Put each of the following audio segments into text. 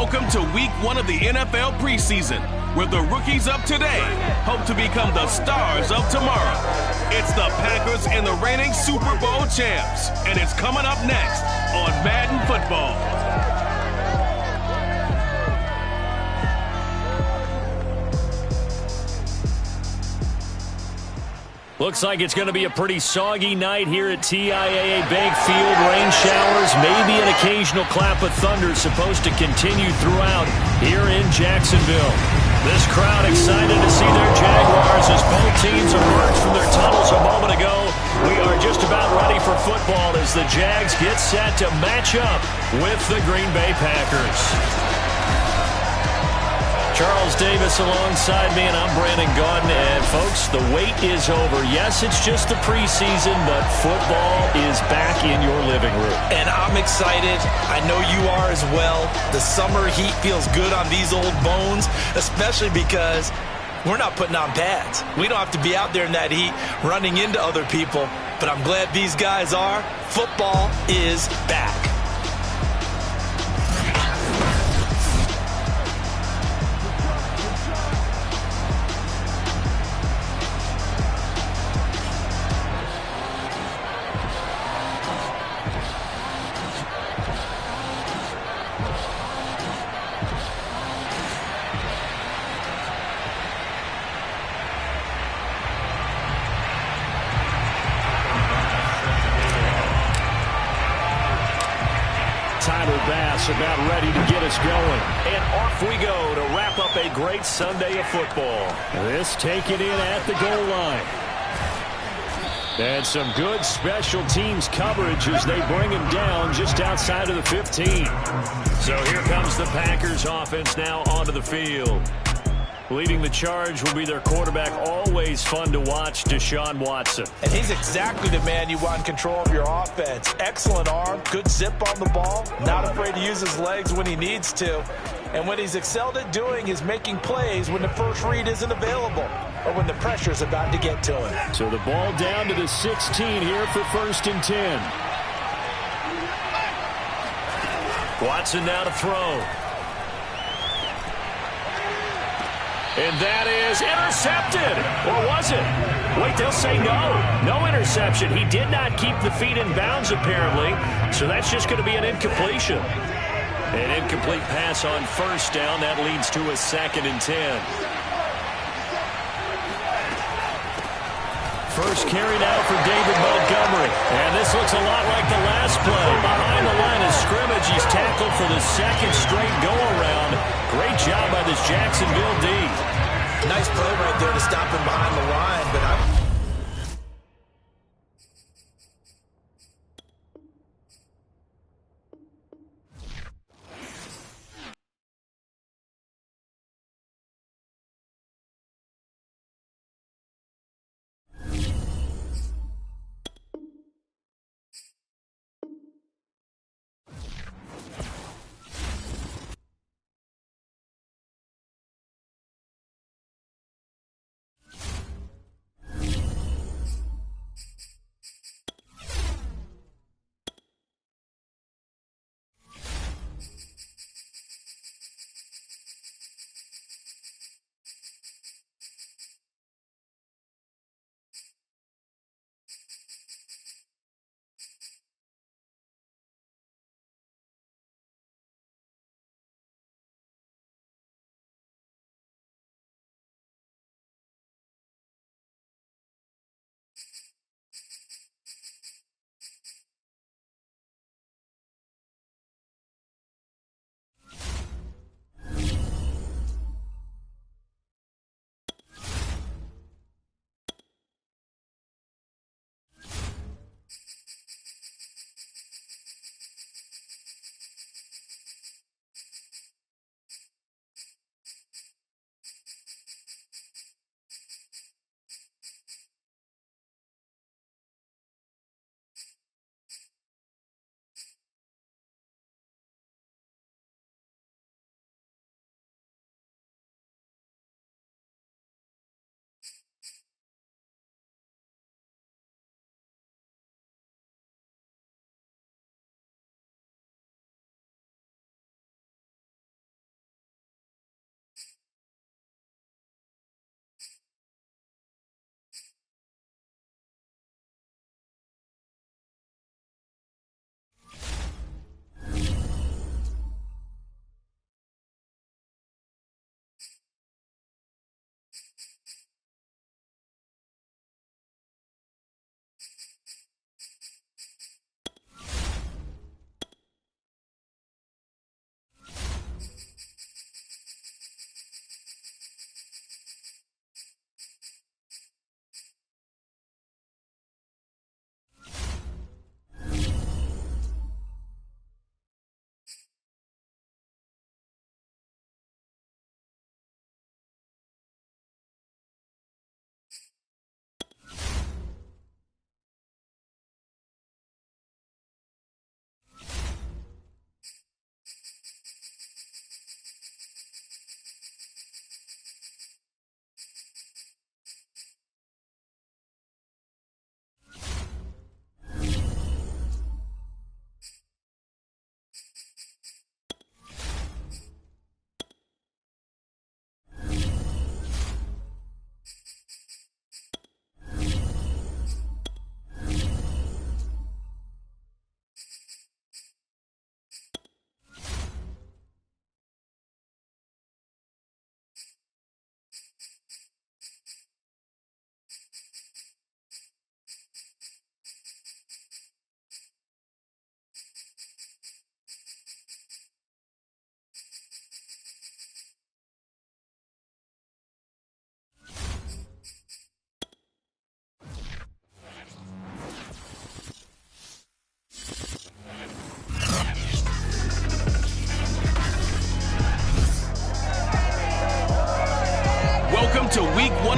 Welcome to week 1 of the NFL preseason, where the rookies of today hope to become the stars of tomorrow. It's the Packers and the reigning Super Bowl champs, and it's coming up next on Madden Football. Looks like it's going to be a pretty soggy night here at TIAA Bank Field. Rain showers, maybe an occasional clap of thunder supposed to continue throughout here in Jacksonville. This crowd excited to see their Jaguars as both teams emerged from their tunnels a moment ago. We are just about ready for football as the Jags get set to match up with the Green Bay Packers. Charles Davis alongside me, and I'm Brandon Gaudin. And, folks, the wait is over. Yes, it's just the preseason, but football is back in your living room. And I'm excited. I know you are as well. The summer heat feels good on these old bones, especially because we're not putting on pads. We don't have to be out there in that heat running into other people. But I'm glad these guys are. Football is back. About ready to get us going. And off we go to wrap up a great Sunday of football. This taken in at the goal line. And some good special teams coverage as they bring him down just outside of the 15. So here comes the Packers offense now onto the field. Leading the charge will be their quarterback, always fun to watch, Deshaun Watson. And he's exactly the man you want in control of your offense. Excellent arm, good zip on the ball, not afraid to use his legs when he needs to. And what he's excelled at doing is making plays when the first read isn't available or when the pressure's about to get to him. So the ball down to the 16 here for 1st and 10. Watson now to throw. And that is intercepted. Or was it? Wait, they'll say no. No interception. He did not keep the feet in bounds, apparently. So that's just going to be an incompletion. An incomplete pass on 1st down. That leads to a 2nd and 10. First carry now for David Montgomery. And this looks a lot like the last play. Behind the line of scrimmage, he's tackled for the 2nd straight go-around. Great job by this Jacksonville D. Nice play right there to stop him behind the line, but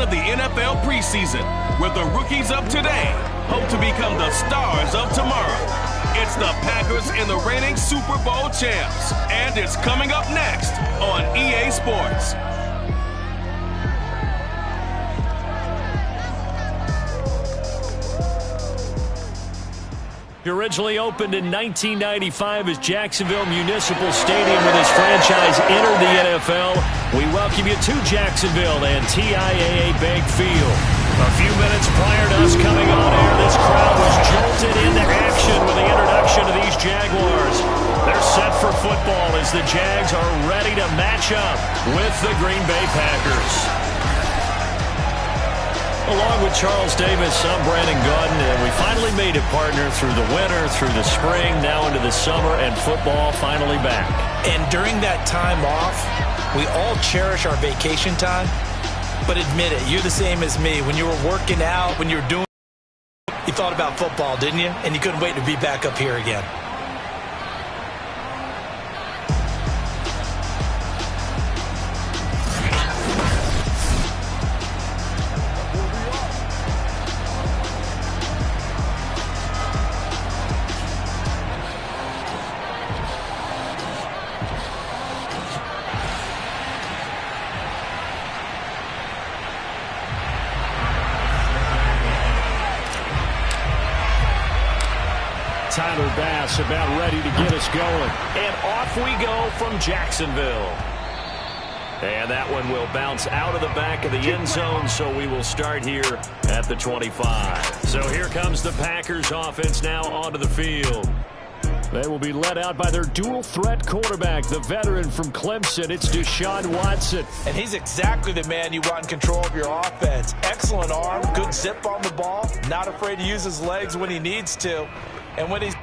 of the NFL preseason, where the rookies of today hope to become the stars of tomorrow. It's the Packers and the reigning Super Bowl champs, and it's coming up next on EA Sports. Originally opened in 1995 as Jacksonville Municipal Stadium when his franchise entered the NFL. We welcome you to Jacksonville and TIAA Bank Field. A few minutes prior to us coming on air, this crowd was jolted into action with the introduction of these Jaguars. They're set for football as the Jags are ready to match up with the Green Bay Packers. Along with Charles Davis, I'm Brandon Gaudin, and we finally made it, partner, through the winter, through the spring, now into the summer, and football finally back. And during that time off, we all cherish our vacation time. But admit it, you're the same as me. When you were working out, when you were doing, you thought about football, didn't you? And you couldn't wait to be back up here again. Tyler Bass about ready to get us going. And off we go from Jacksonville. And that one will bounce out of the back of the end zone, so we will start here at the 25. So here comes the Packers offense now onto the field. They will be led out by their dual-threat quarterback, the veteran from Clemson. It's Deshaun Watson. And he's exactly the man you want in control of your offense. Excellent arm, good zip on the ball, not afraid to use his legs when he needs to. And when he's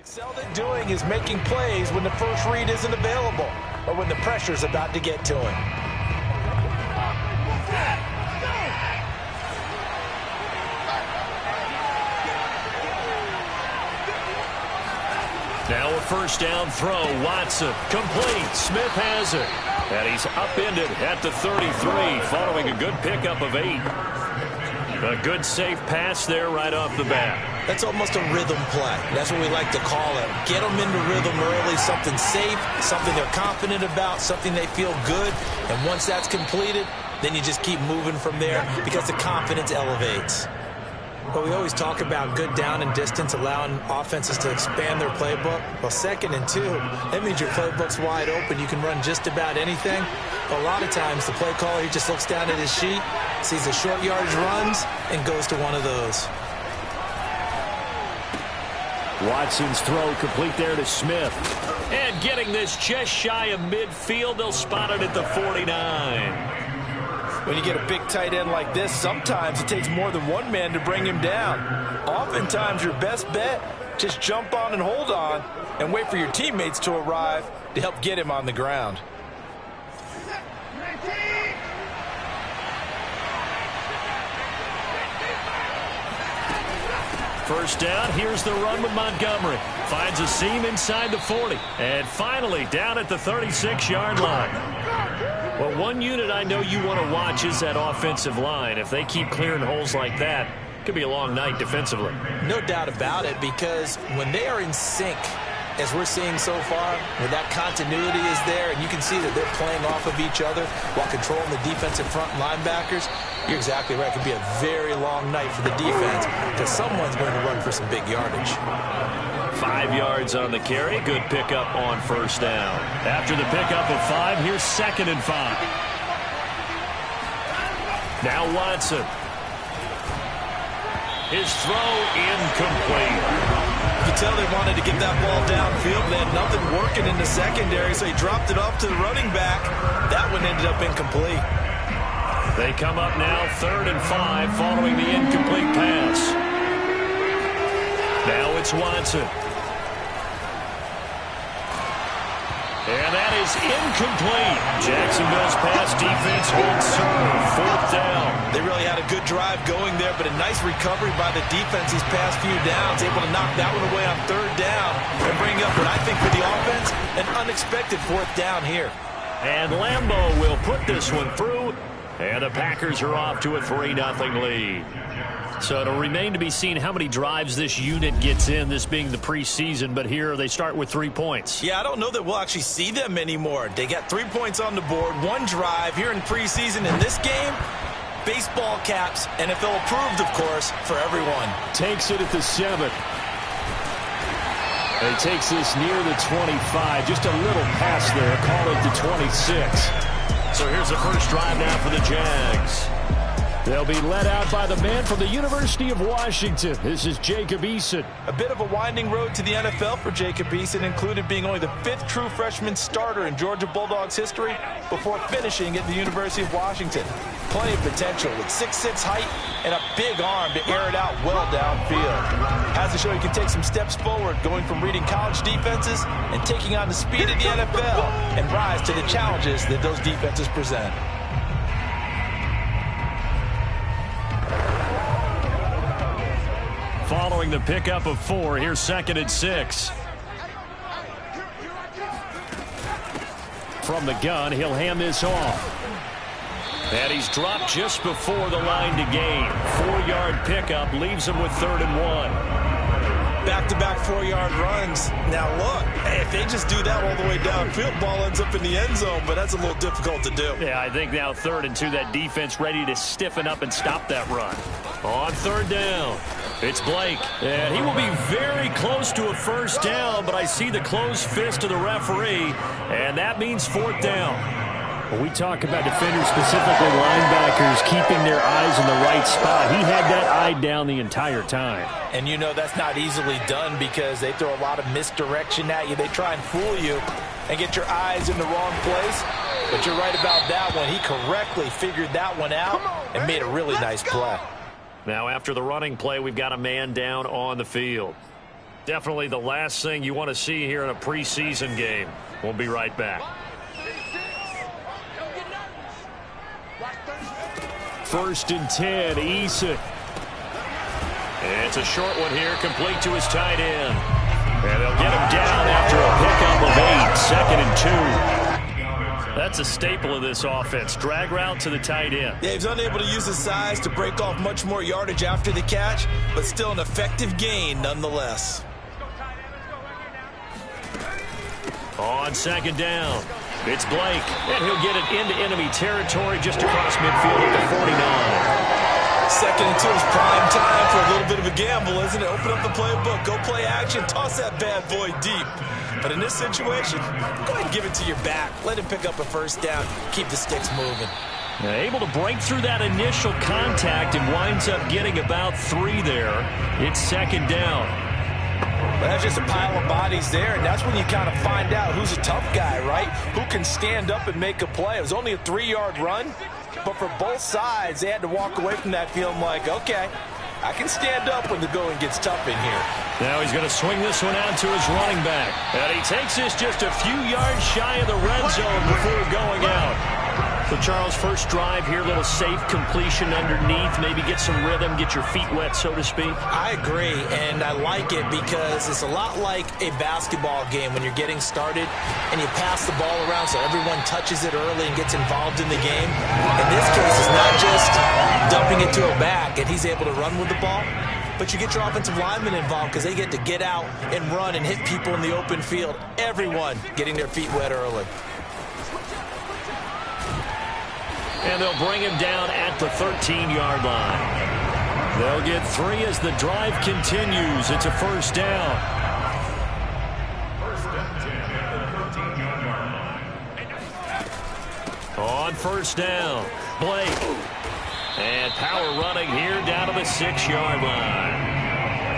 Excelled at doing is making plays when the first read isn't available or when the pressure's about to get to him. Now a first down throw. Watson complete. Smith has it. And he's upended at the 33 following a good pickup of 8. A good safe pass there right off the bat. That's almost a rhythm play. That's what we like to call it. Get them into rhythm early, something safe, something they're confident about, something they feel good. And once that's completed, then you just keep moving from there because the confidence elevates. But we always talk about good down and distance, allowing offenses to expand their playbook. Well, 2nd and 2, that means your playbook's wide open. You can run just about anything. But a lot of times, the play caller, he just looks down at his sheet, sees the short yardage runs, and goes to one of those. Watson's throw complete there to Smith. And getting this just shy of midfield, they'll spot it at the 49. When you get a big tight end like this, sometimes it takes more than one man to bring him down. Oftentimes, your best bet, just jump on and hold on and wait for your teammates to arrive to help get him on the ground. First down, here's the run with Montgomery. Finds a seam inside the 40. And finally, down at the 36-yard line. Well, one unit I know you want to watch is that offensive line. If they keep clearing holes like that, it could be a long night defensively. No doubt about it, because when they are in sync, as we're seeing so far, when that continuity is there, and you can see that they're playing off of each other while controlling the defensive front linebackers, you're exactly right. It could be a very long night for the defense because someone's going to run for some big yardage. 5 yards on the carry. Good pickup on first down. After the pickup of 5, here's 2nd and 5. Now Watson. His throw incomplete. You tell they wanted to get that ball downfield. They had nothing working in the secondary, so he dropped it off to the running back. That one ended up incomplete. They come up now 3rd and 5 following the incomplete pass. Now it's Watson. And that is incomplete. Jacksonville's pass defense holds serve. 4th down. They really had a good drive going there, but a nice recovery by the defense these past few downs. Able to knock that one away on 3rd down and bring up what I think for the offense, an unexpected 4th down here. And Lambeau will put this one through, and the Packers are off to a 3-0 lead. So it'll remain to be seen how many drives this unit gets in, this being the preseason, but here they start with 3 points. Yeah, I don't know that we'll actually see them anymore. They got 3 points on the board, 1 drive here in preseason. In this game, baseball caps, NFL approved, of course, for everyone. Takes it at the 7. And he takes this near the 25, just a little pass there, call it the 26. So here's the first drive now for the Jags. They'll be led out by the man from the University of Washington. This is Jacob Eason. A bit of a winding road to the NFL for Jacob Eason, included being only the 5th true freshman starter in Georgia Bulldogs history before finishing at the University of Washington. Plenty of potential with 6'6" height and a big arm to air it out well downfield. Has to show he can take some steps forward, going from reading college defenses and taking on the speed of the NFL and rise to the challenges that those defenses present. Following the pickup of 4, here's 2nd and 6. From the gun, he'll hand this off. And he's dropped just before the line to gain. 4-yard pickup leaves him with 3rd and 1. Back-to-back 4-yard runs. Now look, if they just do that all the way downfield, ball ends up in the end zone, but that's a little difficult to do. Yeah, I think now 3rd and 2, that defense ready to stiffen up and stop that run. On 3rd down, it's Blake. And he will be very close to a first down, but I see the closed fist of the referee, and that means 4th down. When we talk about defenders, specifically linebackers, keeping their eyes in the right spot, he had that eye down the entire time. And you know that's not easily done because they throw a lot of misdirection at you. They try and fool you and get your eyes in the wrong place. But you're right about that one. He correctly figured that one out and made a really nice play. Now after the running play, we've got a man down on the field. Definitely the last thing you want to see here in a preseason game. We'll be right back. First and 10, Eason. It's a short one here, complete to his tight end. And they'll get him down after a pickup of 8, 2nd and 2. That's a staple of this offense. Drag route to the tight end. Yeah, he's unable to use his size to break off much more yardage after the catch, but still an effective gain nonetheless. On 2nd down, it's Blake, and he'll get it into enemy territory just across midfield at the 49. 2nd and 2 is prime time for a little bit of a gamble, isn't it? Open up the playbook, go play action, toss that bad boy deep. But in this situation, go ahead and give it to your back. Let him pick up a first down, keep the sticks moving. Able to break through that initial contact and winds up getting about 3 there. It's 2nd down. Well, that's just a pile of bodies there, and that's when you kind of find out who's a tough guy, right? Who can stand up and make a play. It was only a 3-yard run, but for both sides, they had to walk away from that feeling like, okay, I can stand up when the going gets tough in here. Now he's going to swing this one out to his running back. And he takes this just a few yards shy of the red zone before going out. So, Charles, first drive here, little safe completion underneath, maybe get some rhythm, get your feet wet, so to speak. I agree, and I like it because it's a lot like a basketball game when you're getting started and you pass the ball around so everyone touches it early and gets involved in the game. In this case, it's not just dumping it to a back and he's able to run with the ball, but you get your offensive linemen involved because they get to get out and run and hit people in the open field. Everyone getting their feet wet early. And they'll bring him down at the 13-yard line. They'll get 3 as the drive continues. It's a first down. On first down, Blake. And power running here down to the 6-yard line.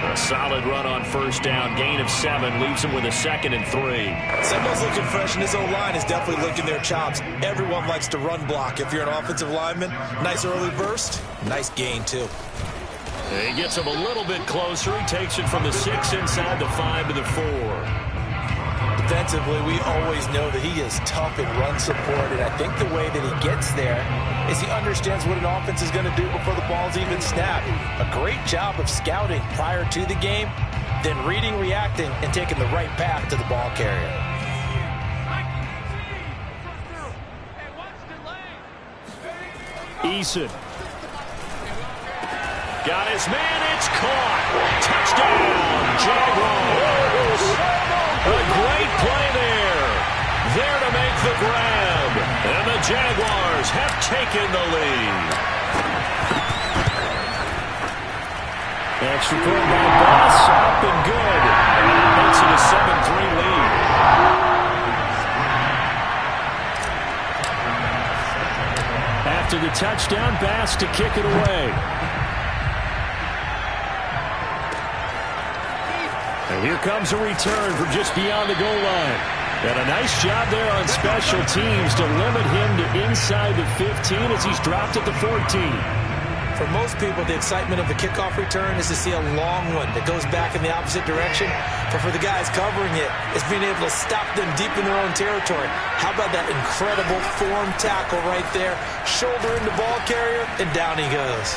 A solid run on first down. Gain of 7 leaves him with a 2nd and 3. Somebody's looking fresh, and this O-line is definitely licking their chops. Everyone likes to run block. If you're an offensive lineman, nice early burst, nice gain, too. He gets him a little bit closer. He takes it from the 6 inside the 5 to the 4. Defensively, we always know that he is tough in run support, and I think the way that he gets there is he understands what an offense is going to do before the ball's even snapped. A great job of scouting prior to the game, then reading, reacting, and taking the right path to the ball carrier. Eason. Got his man, it's caught. Touchdown, Jaguars. A great play there. There to make the grab. And the Jaguars have taken the lead. Extra point by Boss, up and good. And that makes it a 7-3 lead. After the touchdown, Bass to kick it away. And here comes a return from just beyond the goal line. And a nice job there on special teams to limit him to inside the 15 as he's dropped at the 14. For most people, the excitement of the kickoff return is to see a long one that goes back in the opposite direction. But for the guys covering it, it's being able to stop them deep in their own territory. How about that incredible form tackle right there? Shoulder into ball carrier, and down he goes.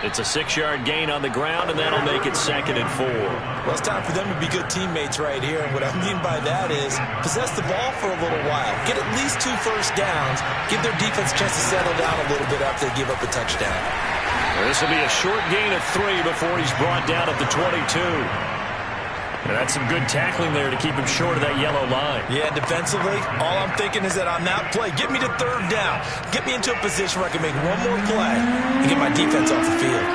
It's a 6-yard gain on the ground, and that'll make it 2nd and 4. Well, it's time for them to be good teammates right here. And what I mean by that is possess the ball for a little while. Get at least 2 first downs. Give their defense a chance to settle down a little bit after they give up a touchdown. This will be a short gain of 3 before he's brought down at the 22. And that's some good tackling there to keep him short of that yellow line. Yeah, defensively, all I'm thinking is that on that play, get me to 3rd down. Get me into a position where I can make one more play and get my defense off the field.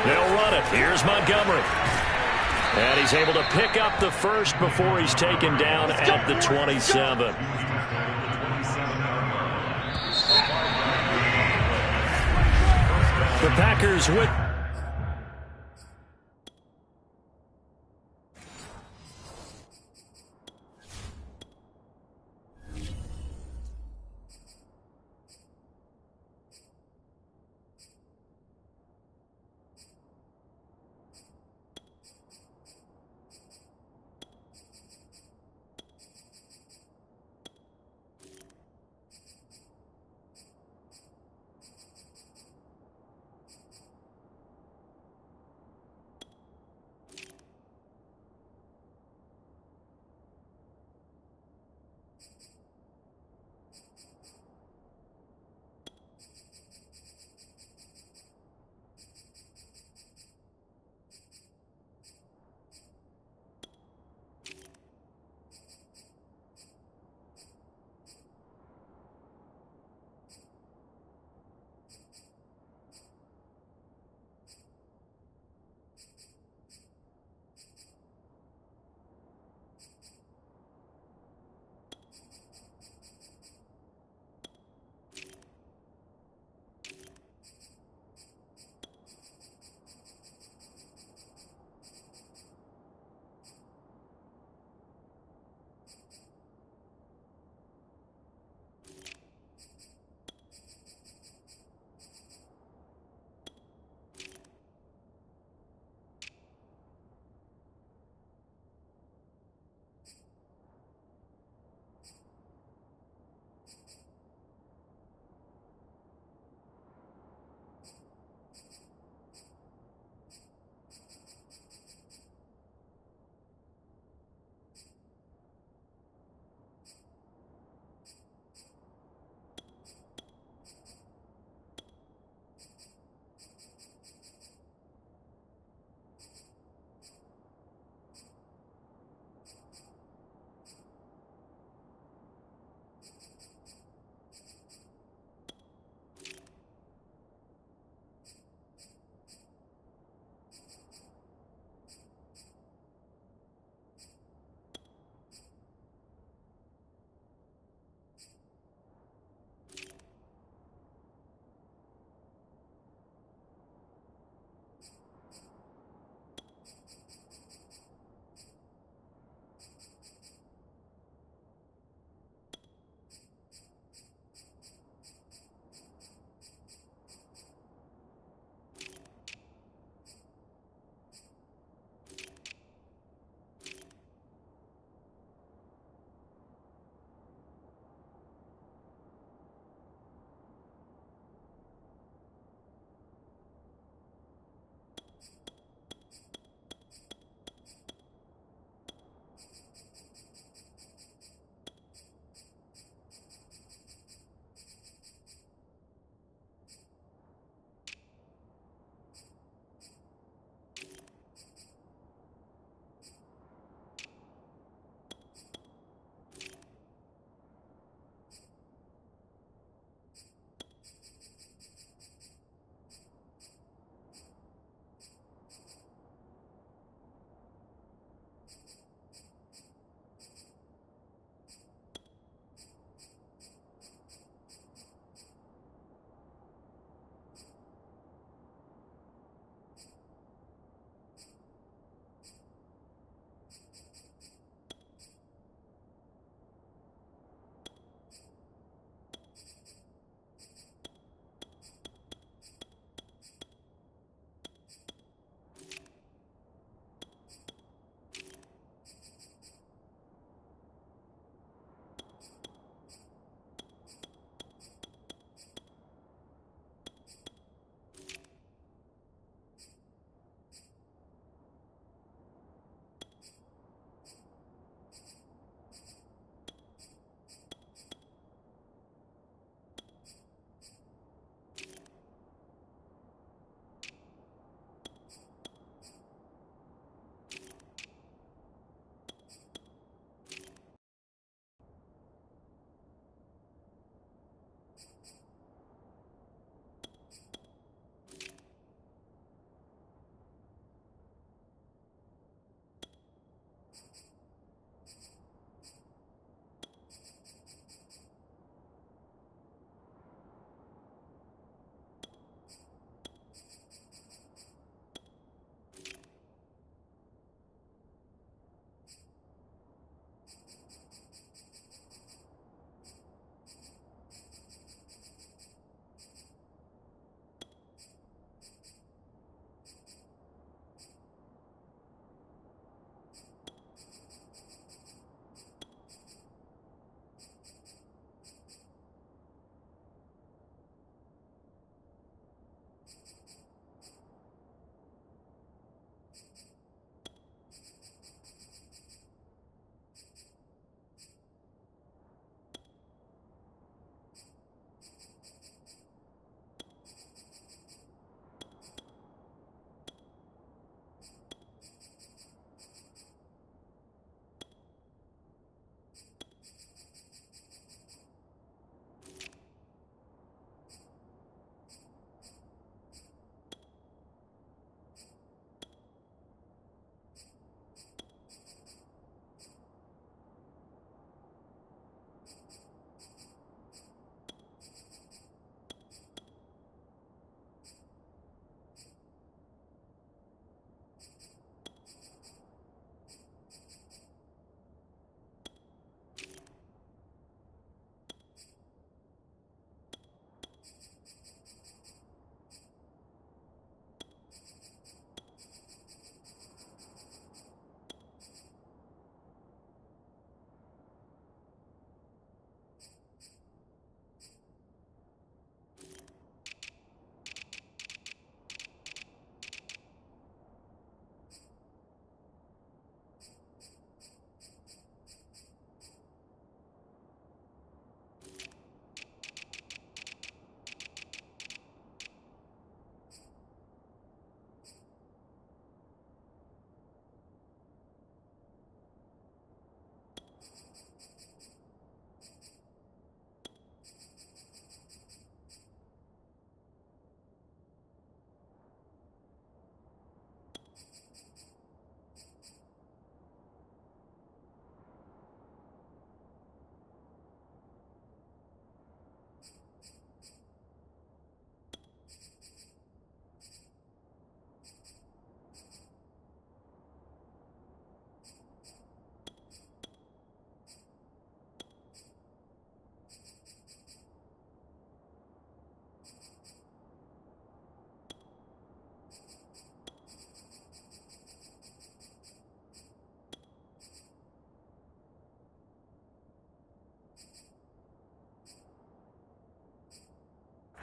They'll run it. Here's Montgomery. And he's able to pick up the first before he's taken down at the 27. The Packers with...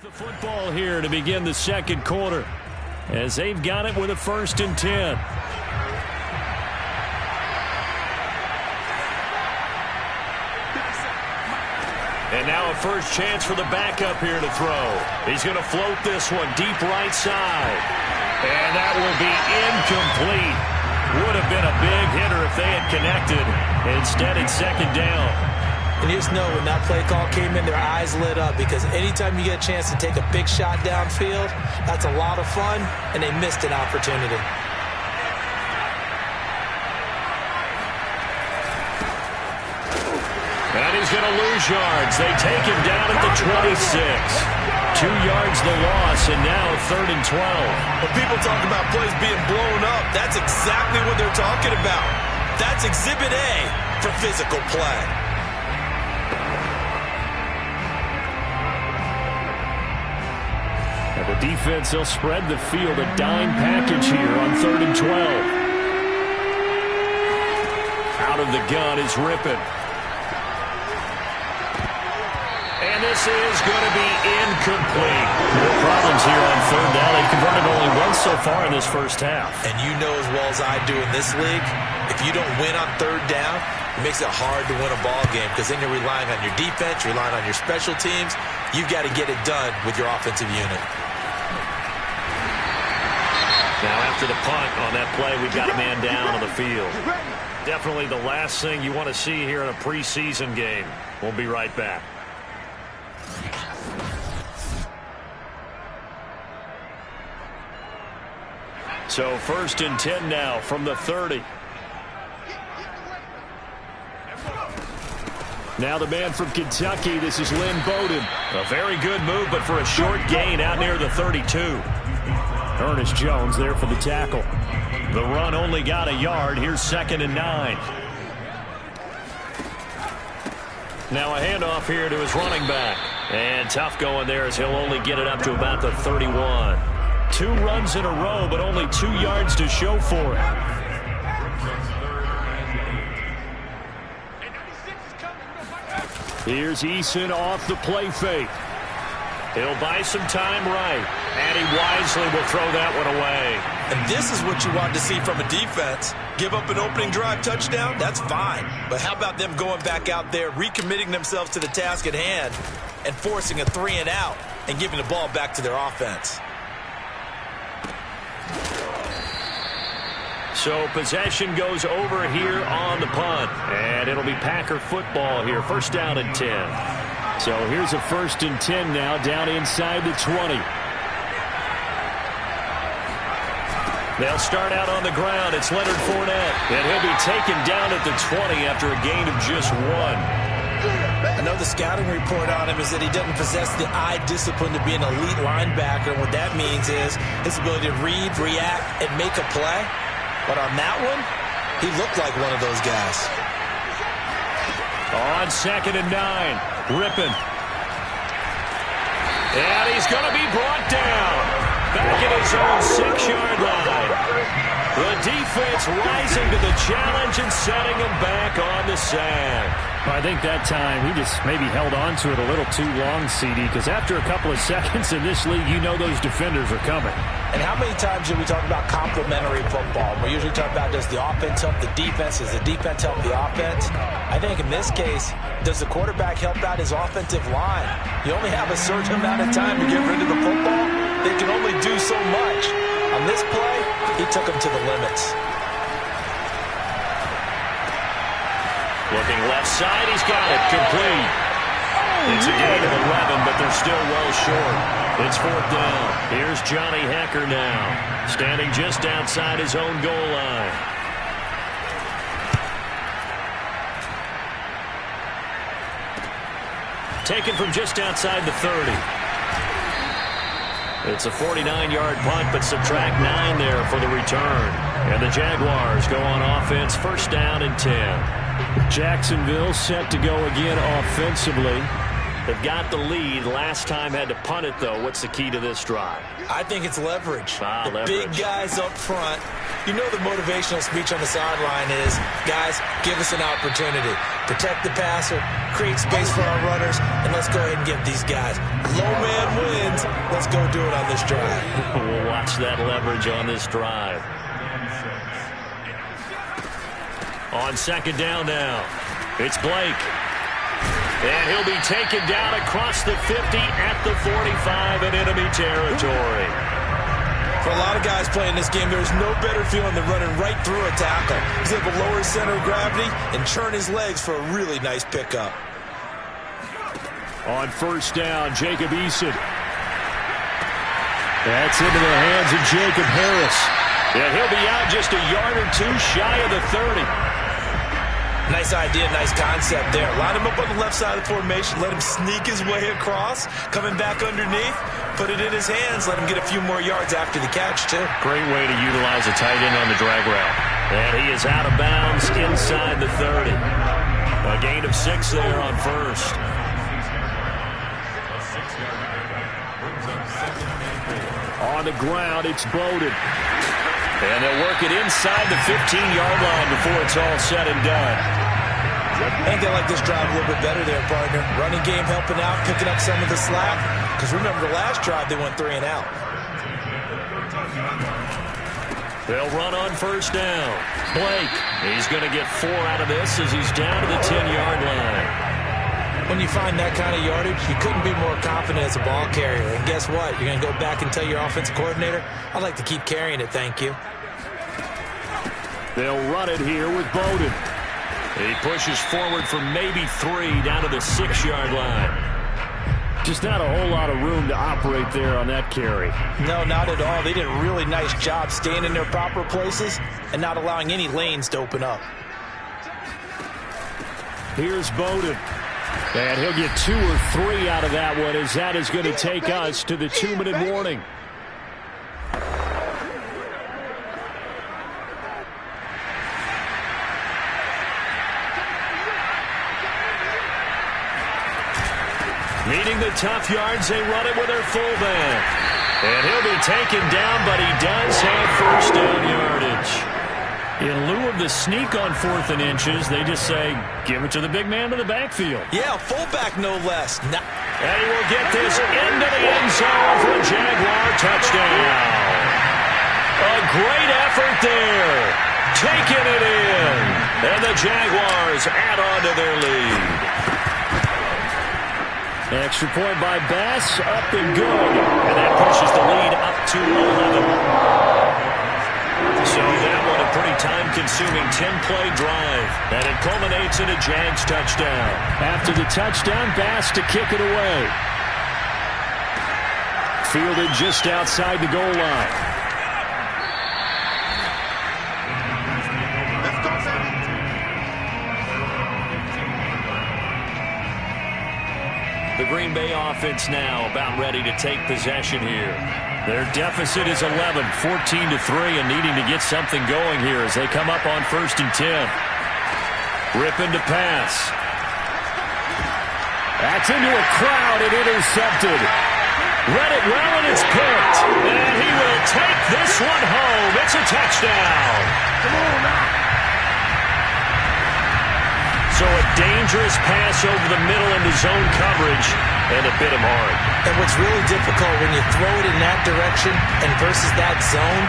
The football here to begin the second quarter as they've got it with a 1st and 10. And now a first chance for the backup here to throw. He's going to float this one deep right side. And that will be incomplete. Would have been a big hitter if they had connected. Instead, it's 2nd down. And you just know when that play call came in, their eyes lit up, because anytime you get a chance to take a big shot downfield, that's a lot of fun, and they missed an opportunity. And he's going to lose yards. They take him down at the 26. 2 yards the loss, and now 3rd and 12. When people talk about plays being blown up, that's exactly what they're talking about. That's Exhibit A for physical play. And the defense, they'll spread the field, a dime package here on 3rd and 12. Out of the gun is Rippon. And this is going to be incomplete. No problems here on 3rd down. They've converted only once so far in this first half. And you know as well as I do in this league, if you don't win on 3rd down, it makes it hard to win a ball game, because then you're relying on your defense, you're relying on your special teams. You've got to get it done with your offensive unit. Now after the punt on that play, we've got a man down on the field. Definitely the last thing you want to see here in a preseason game. We'll be right back. So 1st and 10 now from the 30. Now the man from Kentucky, this is Lynn Bowden. A very good move, but for a short gain out near the 32. Ernest Jones there for the tackle. The run only got a yard. Here's 2nd and 9. Now a handoff here to his running back. And tough going there as he'll only get it up to about the 31. 2 runs in a row, but only 2 yards to show for it. Here's Eason off the play fake. He'll buy some time right, and he wisely will throw that one away. And this is what you want to see from a defense. Give up an opening drive touchdown, that's fine. But how about them going back out there, recommitting themselves to the task at hand, and forcing a 3 and out, and giving the ball back to their offense. So possession goes over here on the punt. And it'll be Packer football here. 1st down and 10. So here's a 1st and 10 now down inside the 20. They'll start out on the ground. It's Leonard Fournette. And he'll be taken down at the 20 after a gain of just 1. I know the scouting report on him is that he doesn't possess the eye discipline to be an elite linebacker. And what that means is his ability to read, react, and make a play. But on that one, he looked like one of those guys. On 2nd and 9, Rippon. And he's going to be brought down. Back at his own 6-yard line. The defense rising to the challenge and setting him back on the sack. I think that time he just maybe held on to it a little too long, CD, because after a couple of seconds in this league, you know those defenders are coming. And how many times do we talk about complementary football? We usually talk about, does the offense help the defense? Does the defense help the offense? I think in this case, does the quarterback help out his offensive line? You only have a certain amount of time to get rid of the football. They can only do so much. On this play, he took him to the limits. Looking left side, he's got it. Complete. It's a gain of 11, but they're still well short. It's 4th down. Here's Johnny Hecker now, standing just outside his own goal line. Taken from just outside the 30. It's a 49-yard punt, but subtract 9 there for the return. And the Jaguars go on offense, 1st down and 10. Jacksonville set to go again offensively. They've got the lead. Last time had to punt it, though. What's the key to this drive? I think it's leverage. Leverage. Big guys up front. You know the motivational speech on the sideline is, guys, give us an opportunity. Protect the passer, create space for our runners, and let's go ahead and give these guys. Low man wins. Let's go do it on this drive. We'll watch that leverage on this drive. On second down now, it's Blake. And he'll be taken down across the 50 at the 45 in enemy territory. For a lot of guys playing this game, there's no better feeling than running right through a tackle. He's able to lower his center of gravity and churn his legs for a really nice pickup. On first down, Jacob Eason. That's into the hands of Jacob Harris. And he'll be out just a yard or two shy of the 30. Nice idea, nice concept there. Line him up on the left side of the formation. Let him sneak his way across. Coming back underneath. Put it in his hands. Let him get a few more yards after the catch, too. Great way to utilize a tight end on the drag route. And he is out of bounds inside the 30. A gain of 6 there on first. On the ground, it's Bowden. And they'll work it inside the 15-yard line before it's all said and done. I think I like this drive a little bit better there, partner. Running game helping out, picking up some of the slack. Because remember, the last drive, they went 3 and out. They'll run on first down. Blake, he's going to get 4 out of this as he's down to the 10-yard line. When you find that kind of yardage, you couldn't be more confident as a ball carrier. And guess what? You're going to go back and tell your offensive coordinator, I'd like to keep carrying it, thank you. They'll run it here with Bowden. He pushes forward for maybe 3 down to the 6-yard line. Just not a whole lot of room to operate there on that carry. No, not at all. They did a really nice job staying in their proper places and not allowing any lanes to open up. Here's Bowden. And he'll get 2 or 3 out of that one as that is going to take us to the 2-minute warning. Needing the tough yards, they run it with their fullback. And he'll be taken down, but he does have first down yardage. In lieu of the sneak on 4th and inches, they just say, give it to the big man in the backfield. Yeah, fullback no less. And he will get this into the end zone for a Jaguar touchdown. A great effort there. Taking it in. And the Jaguars add on to their lead. Extra point by Bass, up and good. And that pushes the lead up to 11. So that one a pretty time-consuming 10-play drive. And it culminates in a Jags touchdown. After the touchdown, Bass to kick it away. Fielded just outside the goal line. The Green Bay offense now about ready to take possession here. Their deficit is 11, 14-3, and needing to get something going here as they come up on 1st and 10. Ripping to pass. That's into a crowd and intercepted. Read it well, and it's picked. And he will take this one home. It's a touchdown. Come on now. So a dangerous pass over the middle into zone coverage, and it bit him hard. And what's really difficult when you throw it in that direction and versus that zone,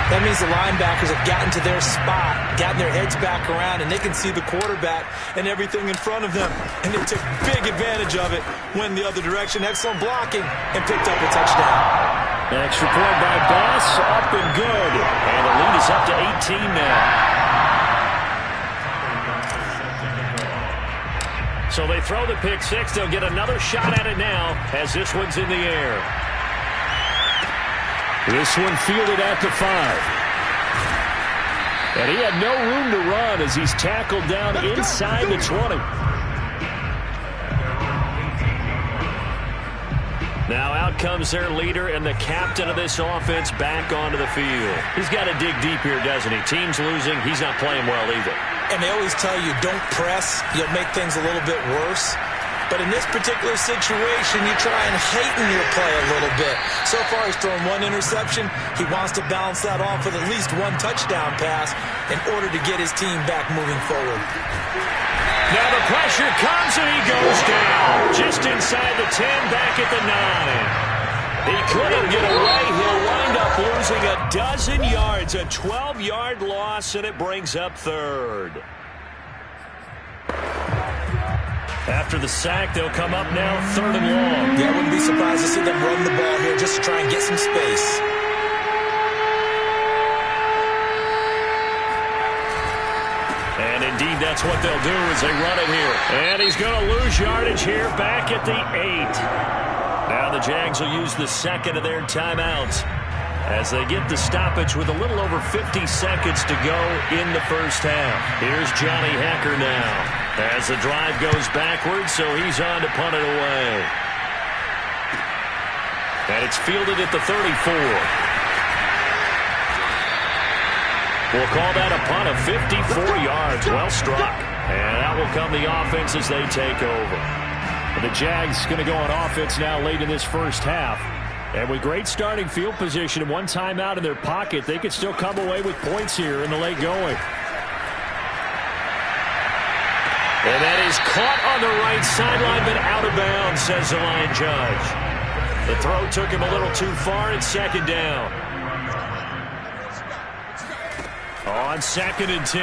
that means the linebackers have gotten to their spot, gotten their heads back around, and they can see the quarterback and everything in front of them. And they took big advantage of it, went the other direction, excellent blocking, and picked up a touchdown. Extra point by Bass, up and good. And the lead is up to 18 now. So they throw the pick 6. They'll get another shot at it now as this one's in the air. This one fielded at the 5. And he had no room to run as he's tackled down inside the 20. Now out comes their leader and the captain of this offense back onto the field. He's got to dig deep here, doesn't he? Team's losing. He's not playing well either. And they always tell you, don't press. You'll make things a little bit worse. But in this particular situation, you try and heighten your play a little bit. So far, he's thrown 1 interception. He wants to balance that off with at least 1 touchdown pass in order to get his team back moving forward. Now the pressure comes and he goes down. Just inside the 10, back at the 9. He couldn't get away. He'll wind up losing a dozen yards, a 12-yard loss, and it brings up third. After the sack, they'll come up now third and long. Yeah, I wouldn't be surprised to see them run the ball here just to try and get some space. And indeed, that's what they'll do as they run it here. And he's going to lose yardage here back at the 8. Now the Jags will use the second of their timeouts as they get the stoppage with a little over 50 seconds to go in the first half. Here's Johnny Hacker now as the drive goes backwards, so he's on to punt it away. And it's fielded at the 34. We'll call that a punt of 54 yards. Well struck. And that will come the offense as they take over. The Jags going to go on offense now late in this first half. And with great starting field position and one timeout in their pocket, they could still come away with points here in the late going. And that is caught on the right sideline, but out of bounds, says the line judge. The throw took him a little too far. It's second down. On second and 10,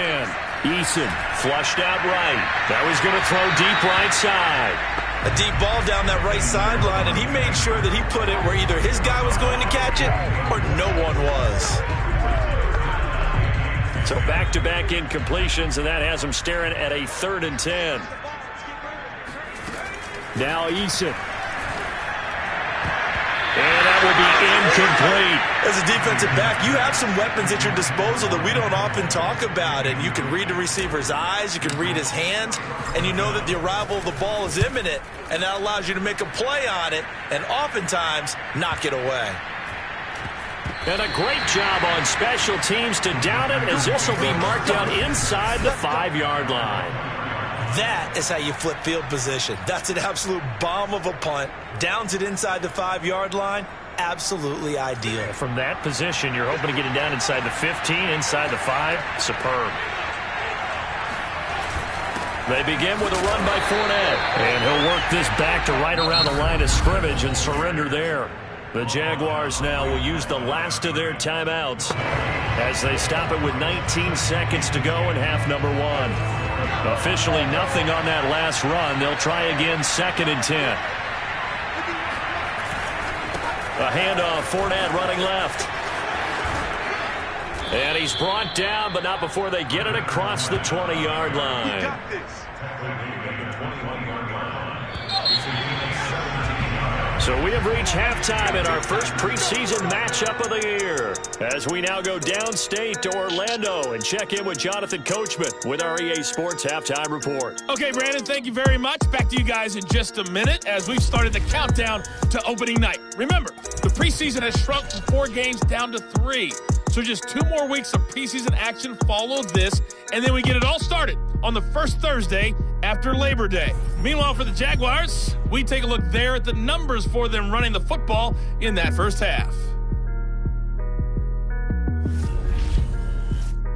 Eason flushed out right. Now he's going to throw deep right side. A deep ball down that right sideline, and he made sure that he put it where either his guy was going to catch it or no one was. So back-to-back incompletions, and that has him staring at a third and 10. Now Eason. And that will be incomplete. As a defensive back, you have some weapons at your disposal that we don't often talk about. And you can read the receiver's eyes, you can read his hands, and you know that the arrival of the ball is imminent. And that allows you to make a play on it and oftentimes knock it away. And a great job on special teams to down it, as this will be marked down inside the 5-yard line. That is how you flip field position. That's an absolute bomb of a punt. Downs it inside the 5-yard line. Absolutely ideal. From that position, you're hoping to get it down inside the 15, inside the 5. Superb. They begin with a run by Fournette. And he'll work this back to right around the line of scrimmage and surrender there. The Jaguars now will use the last of their timeouts as they stop it with 19 seconds to go in half number 1. Officially nothing on that last run. They'll try again second and 10. A handoff, Fournette running left. And he's brought down, but not before they get it across the 20-yard line. So we have reached halftime in our first preseason matchup of the year as we now go downstate to Orlando and check in with Jonathan Coachman with our EA Sports Halftime Report. Okay, Brandon, thank you very much. Back to you guys in just a minute as we've started the countdown to opening night. Remember, the preseason has shrunk from 4 games down to 3. So just 2 more weeks of preseason action follow this, and then we get it all started on the first Thursday after Labor Day. Meanwhile, for the Jaguars, we take a look there at the numbers for them running the football in that first half.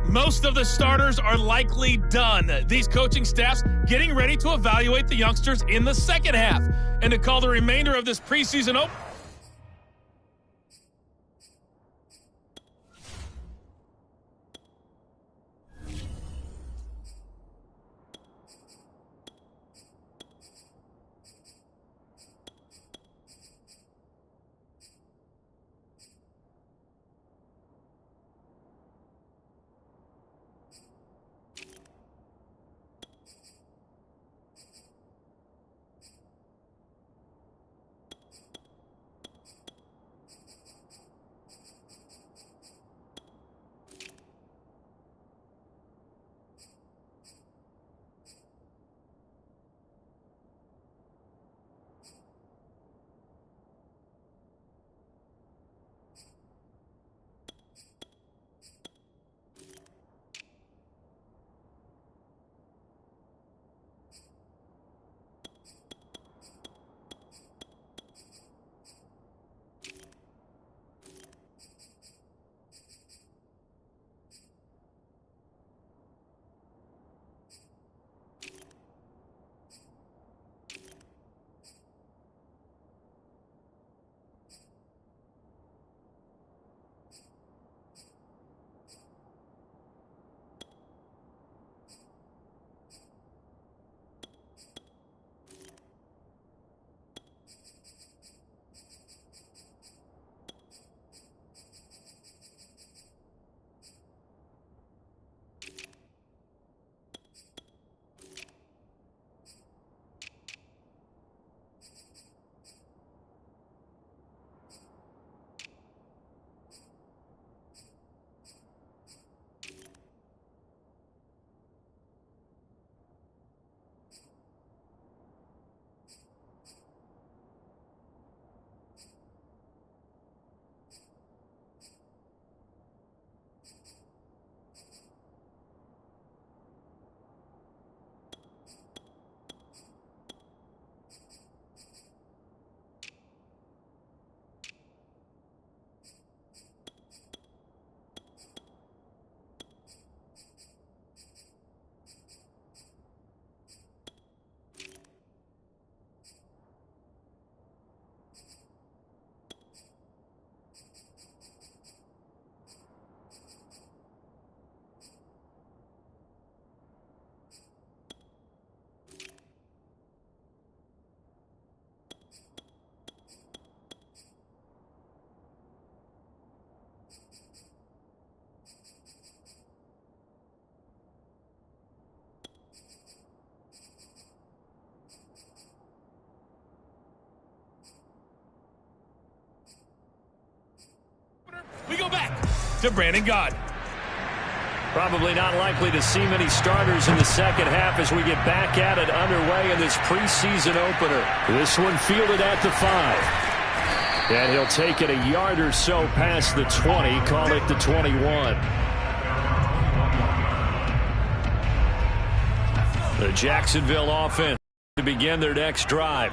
Most of the starters are likely done. These coaching staffs getting ready to evaluate the youngsters in the second half and to call the remainder of this preseason open. We go back to Brandon God. Probably not likely to see many starters in the second half as we get back at it underway in this preseason opener. This one fielded at the 5. And he'll take it a yard or so past the 20, call it the 21. The Jacksonville offense to begin their next drive.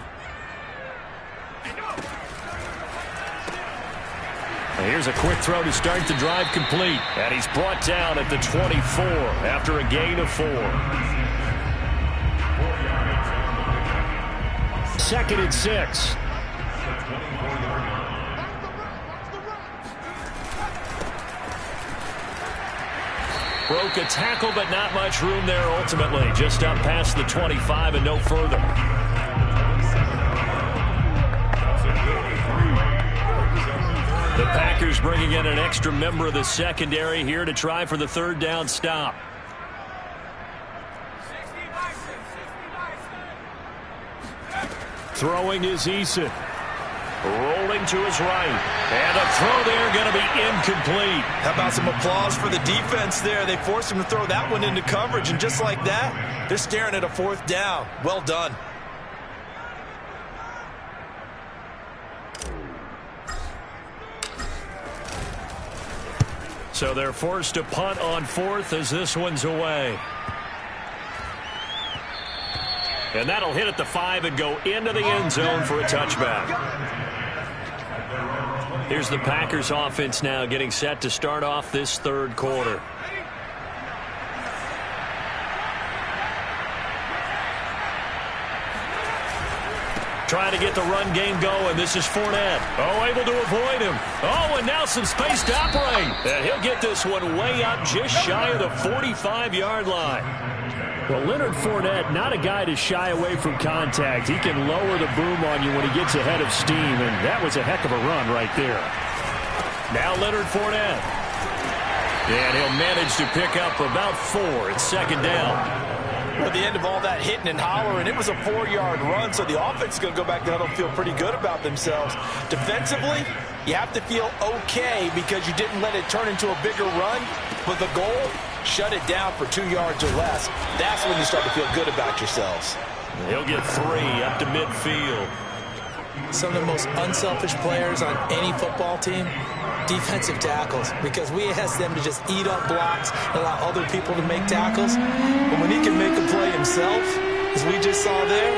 Here's a quick throw to start the drive complete. And he's brought down at the 24 after a gain of 4. 2nd and 6. Broke a tackle, but not much room there ultimately. Just up past the 25 and no further. The Packers bringing in an extra member of the secondary here to try for the 3rd down stop. Throwing is Eason. Rolling to his right. And a throw there going to be incomplete. How about some applause for the defense there? They forced him to throw that one into coverage, and just like that, they're staring at a 4th down. Well done. So they're forced to punt on 4th as this one's away. And that'll hit at the 5 and go into the end zone for a touchback. Here's the Packers offense now getting set to start off this 3rd quarter. Trying to get the run game going. This is Fournette. Oh, able to avoid him. Oh, and now some space to operate. And he'll get this one way up just shy of the 45-yard line. Well, Leonard Fournette, not a guy to shy away from contact. He can lower the boom on you when he gets ahead of steam, and that was a heck of a run right there. Now Leonard Fournette. And he'll manage to pick up about 4 at 2nd down. At the end of all that hitting and hollering, it was a 4-yard run, so the offense is going to go back there and feel pretty good about themselves. Defensively, you have to feel okay because you didn't let it turn into a bigger run, but the goal, shut it down for 2 yards or less. That's when you start to feel good about yourselves. He'll get 3 up to midfield. Some of the most unselfish players on any football team, defensive tackles, because we ask them to just eat up blocks and allow other people to make tackles. But when he can make a play himself, as we just saw there,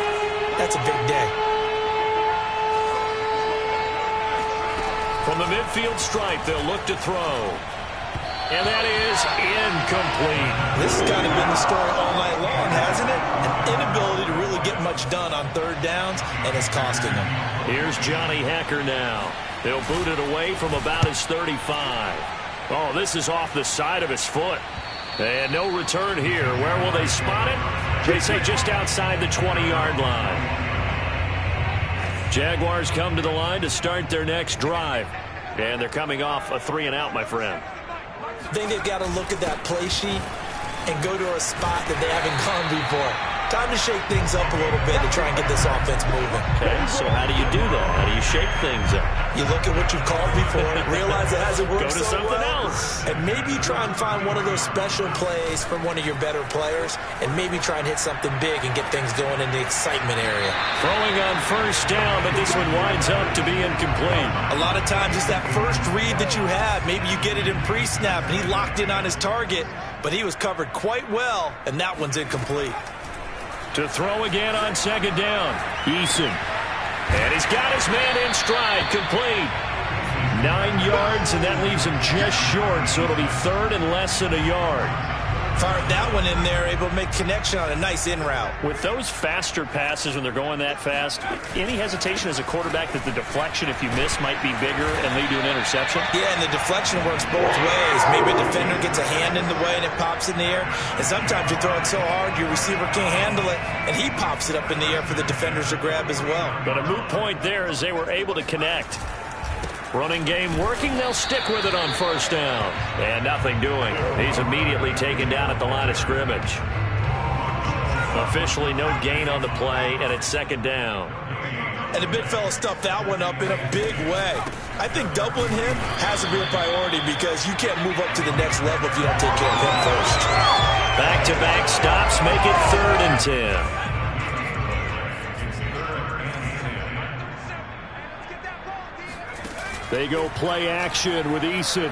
that's a big day. From the midfield stripe, they'll look to throw. And that is incomplete. This has kind of been the story all night long, hasn't it? An inability to really get much done on 3rd downs, and it's costing them. Here's Johnny Hecker now. They'll boot it away from about his 35. Oh, this is off the side of his foot. And no return here. Where will they spot it? They say just outside the 20-yard line. Jaguars come to the line to start their next drive. And they're coming off a 3-and-out, my friend. I think they've got to look at that play sheet and go to a spot that they haven't gone before. Time to shake things up a little bit to try and get this offense moving. Okay, so how do you do that? How do you shake things up? You look at what you've called before, realize it hasn't worked so well. Go to something else. And maybe try and find one of those special plays from one of your better players, and maybe try and hit something big and get things going in the excitement area. Throwing on 1st down, but this one winds up to be incomplete. A lot of times it's that first read that you have. Maybe you get it in pre-snap, and he locked in on his target, but he was covered quite well, and that one's incomplete. To throw again on 2nd down. Eason. And he's got his man in stride. Complete. 9 yards, and that leaves him just short, so it'll be 3rd and less than a yard. Fired that one in there, able to make connection on a nice in route. With those faster passes when they're going that fast, any hesitation as a quarterback that the deflection, if you miss, might be bigger and lead to an interception? Yeah, and the deflection works both ways. Maybe a defender gets a hand in the way and it pops in the air. And sometimes you throw it so hard your receiver can't handle it, and he pops it up in the air for the defenders to grab as well. But a moot point there as they were able to connect. Running game working. They'll stick with it on 1st down. And nothing doing. He's immediately taken down at the line of scrimmage. Officially no gain on the play, and it's 2nd down. And the big fella stuffed that one up in a big way. I think doubling him has to be a priority because you can't move up to the next level if you don't take care of him first. Back-to-back stops make it 3rd and 10. They go play action with Eason.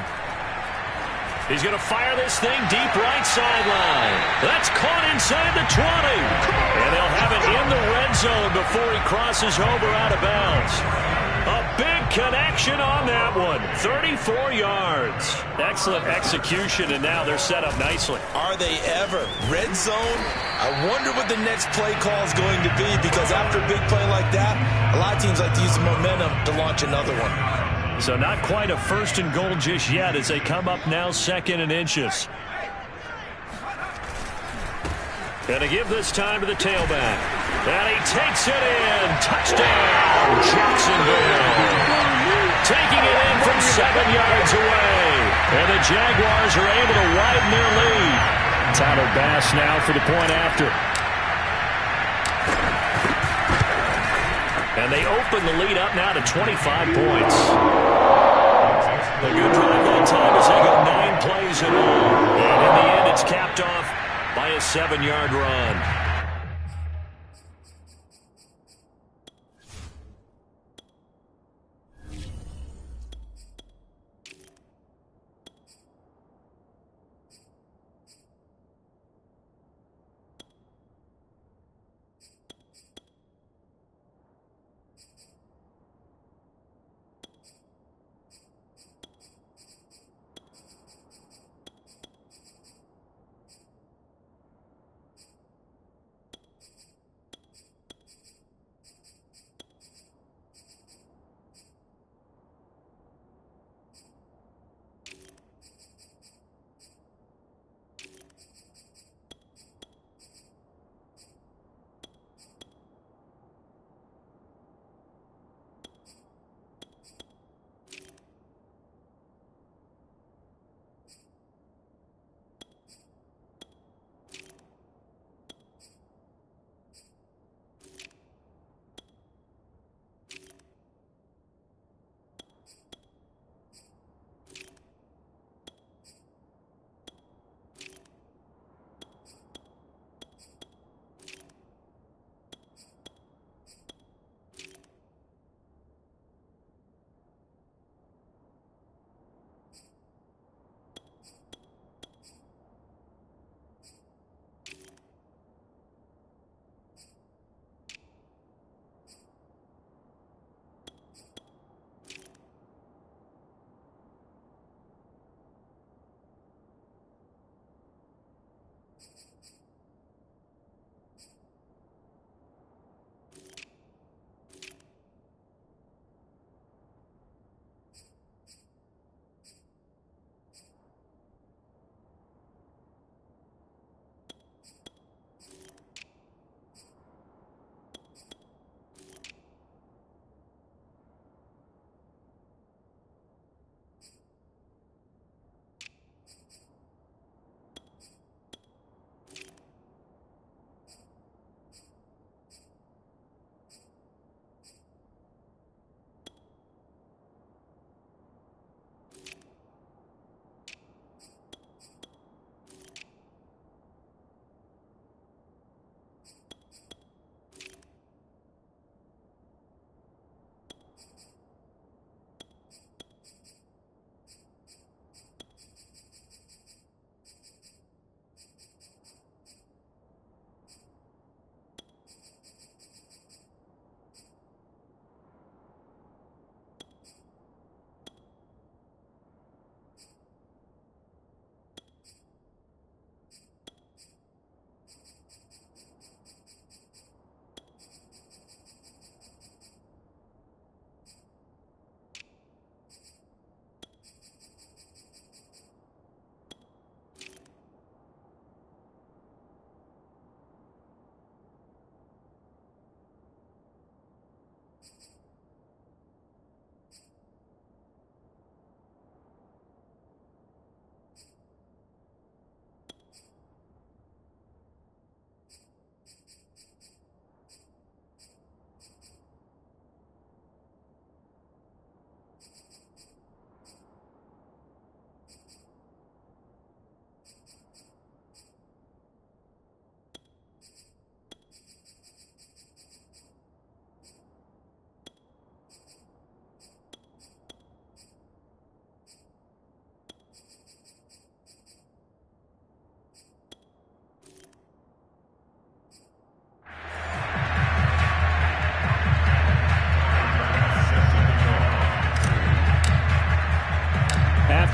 He's going to fire this thing deep right sideline. That's caught inside the 20. And they'll have it in the red zone before he crosses over out of bounds. A big connection on that one. 34 yards. Excellent execution, and now they're set up nicely. Are they ever? Red zone? I wonder what the next play call is going to be, because after a big play like that, a lot of teams like to use the momentum to launch another one. So not quite a 1st and goal just yet as they come up now 2nd and inches. Gonna give this time to the tailback. And he takes it in. Touchdown, Jacksonville. Taking it in from 7 yards away. And the Jaguars are able to widen their lead. Tyler Bass now for the point after. And they open the lead up now to 25 points. A good drive that time as they go 9 plays in all. And in the end, it's capped off by a 7-yard run.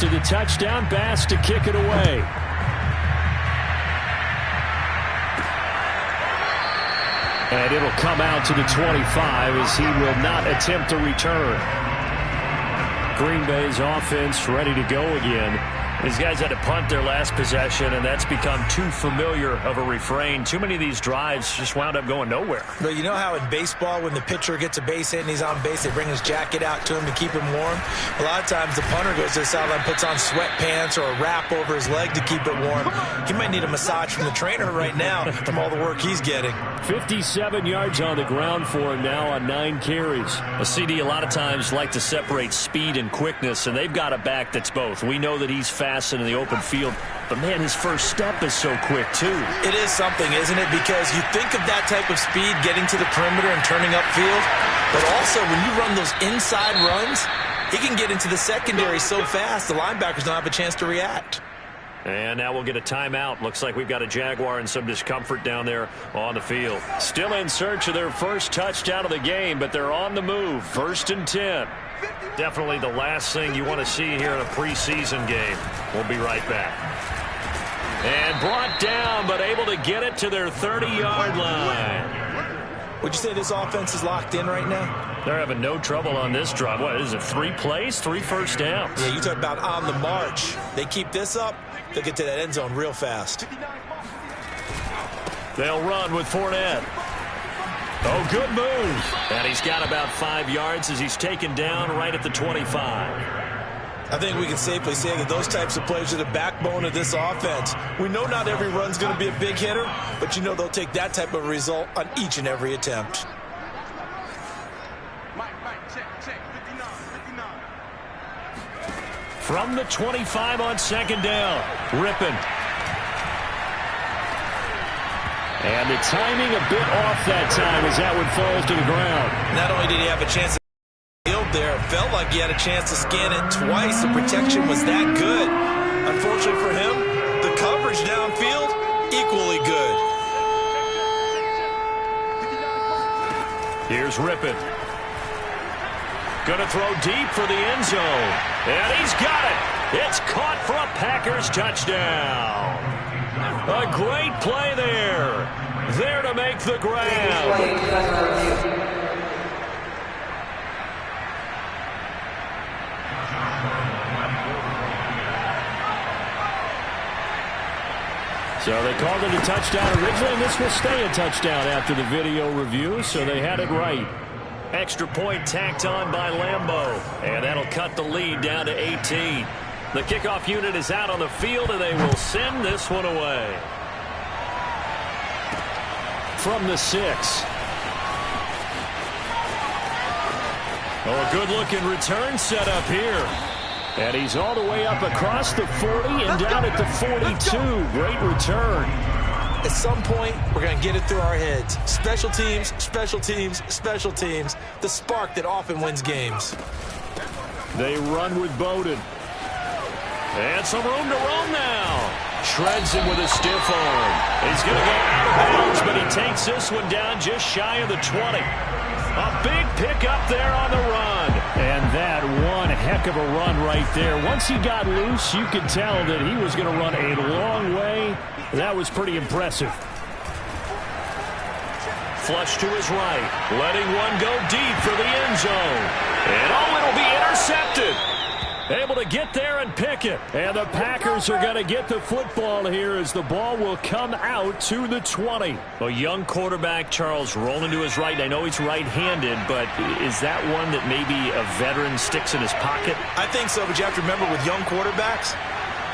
after the touchdown pass to kick it away. And it'll come out to the 25 as he will not attempt to return. Green Bay's offense ready to go again. These guys had to punt their last possession, and that's become too familiar of a refrain. Too many of these drives just wound up going nowhere. But you know how in baseball, when the pitcher gets a base hit and he's on base, they bring his jacket out to him to keep him warm? A lot of times the punter goes to the sideline, puts on sweatpants or a wrap over his leg to keep it warm. He might need a massage from the trainer right now from all the work he's getting. 57 yards on the ground for him now on 9 carries. A CD a lot of times like to separate speed and quickness, and they've got a back that's both. We know that he's fast in the open field, but man, his first step is so quick too. It is something, isn't it? Because you think of that type of speed getting to the perimeter and turning upfield, but also when you run those inside runs, he can get into the secondary so fast the linebackers don't have a chance to react. And now we'll get a timeout. Looks like we've got a Jaguar in some discomfort down there on the field. Still in search of their first touchdown of the game, but they're on the move. 1st and 10. Definitely the last thing you want to see here in a preseason game. We'll be right back. And brought down, but able to get it to their 30-yard line. Would you say this offense is locked in right now? They're having no trouble on this drive. What is it, 3 plays, 3 first downs? Yeah, you talk about on the march. They keep this up, they'll get to that end zone real fast. They'll run with Fournette. Oh, good move. And he's got about 5 yards as he's taken down right at the 25. I think we can safely say that those types of plays are the backbone of this offense. We know not every run's going to be a big hitter, but you know they'll take that type of result on each and every attempt. From the 25 on 2nd down, Rippon. And the timing a bit off that time as that one falls to the ground. Not only did he have a chance to field there, it felt like he had a chance to scan it twice. The protection was that good. Unfortunately for him, the coverage downfield, equally good. Here's Rippon. Gonna throw deep for the end zone. And he's got it. It's caught for a Packers touchdown. A great play there. There to make the grab. So they called it a touchdown originally, and this will stay a touchdown after the video review, so they had it right. Extra point tacked on by Lambeau, and that'll cut the lead down to 18. The kickoff unit is out on the field, and they will send this one away. From the 6. Oh, a good-looking return set up here. And he's all the way up across the 40 and down at the 42. Great return. At some point, we're going to get it through our heads. Special teams, special teams, special teams. The spark that often wins games. They run with Bowden. And some room to roam now. Shreds him with a stiff arm. He's going to go out of bounds, but he takes this one down just shy of the 20. A big pickup there on the run. And that one heck of a run right there. Once he got loose, you could tell that he was going to run a long way. That was pretty impressive. Flush to his right. Letting one go deep for the end zone. And oh, it'll be intercepted. Able to get there and pick it. And the Packers are going to get the football here as the ball will come out to the 20. A young quarterback, Charles, rolling to his right. I know he's right-handed, but is that one that maybe a veteran sticks in his pocket? I think so, but you have to remember with young quarterbacks,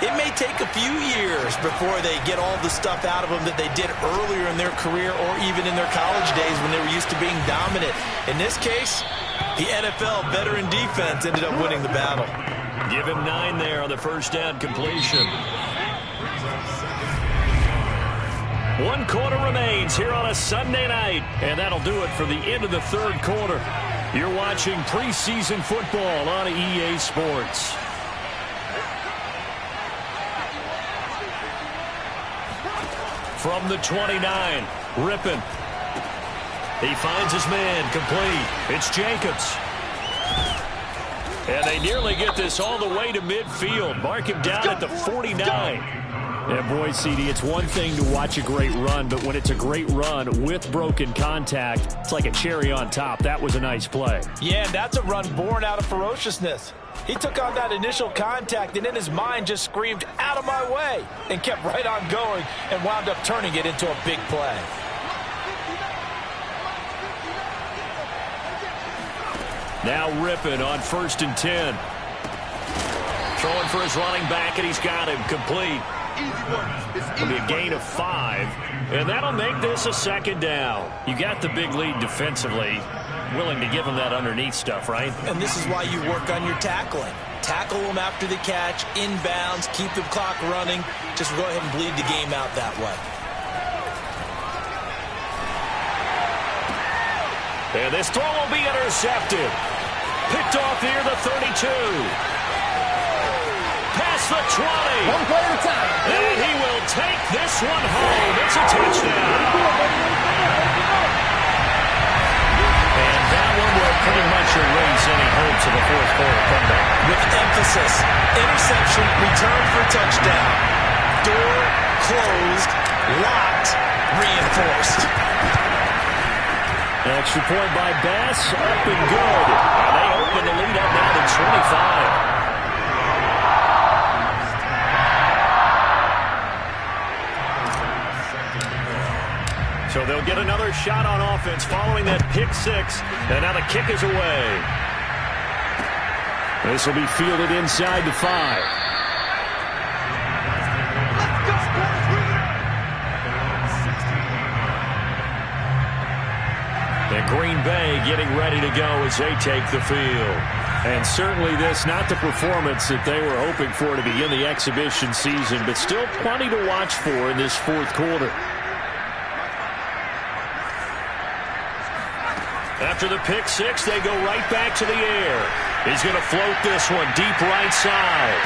it may take a few years before they get all the stuff out of them that they did earlier in their career or even in their college days when they were used to being dominant. In this case, the NFL veteran defense ended up winning the battle. Give him 9 there on the first down completion. 1 quarter remains here on a Sunday night, and that'll do it for the end of the 3rd quarter. You're watching preseason football on EA Sports. From the 29, Rippon. He finds his man complete. It's Jacobs. And they nearly get this all the way to midfield. Mark him down at the 49. Yeah, boy, CD, it's one thing to watch a great run, but when it's a great run with broken contact, it's like a cherry on top. That was a nice play. Yeah, and that's a run born out of ferociousness. He took on that initial contact and in his mind just screamed, "Out of my way," and kept right on going and wound up turning it into a big play. Now Rippon on 1st and 10. Throwing for his running back, and he's got him complete. It'll be a gain of 5, and that'll make this a 2nd down. You got the big lead defensively. Willing to give him that underneath stuff, right? And this is why you work on your tackling. Tackle them after the catch, inbounds, keep the clock running. Just go ahead and bleed the game out that way. And this throw will be intercepted. Picked off near the 32. Past the 20. One play at a time. And he will take this one home. It's a touchdown. And that one will pretty much erase any hopes of a fourth quarter comeback. With emphasis, interception, return for touchdown. Door closed, locked, reinforced. Extra point by Bass, up and good. And they open the lead up now to 25. So they'll get another shot on offense following that pick 6. And now the kick is away. This will be fielded inside the 5. And Green Bay getting ready to go as they take the field. And certainly this, not the performance that they were hoping for to begin the exhibition season, but still plenty to watch for in this fourth quarter. After the pick 6, they go right back to the air. He's going to float this one deep right side.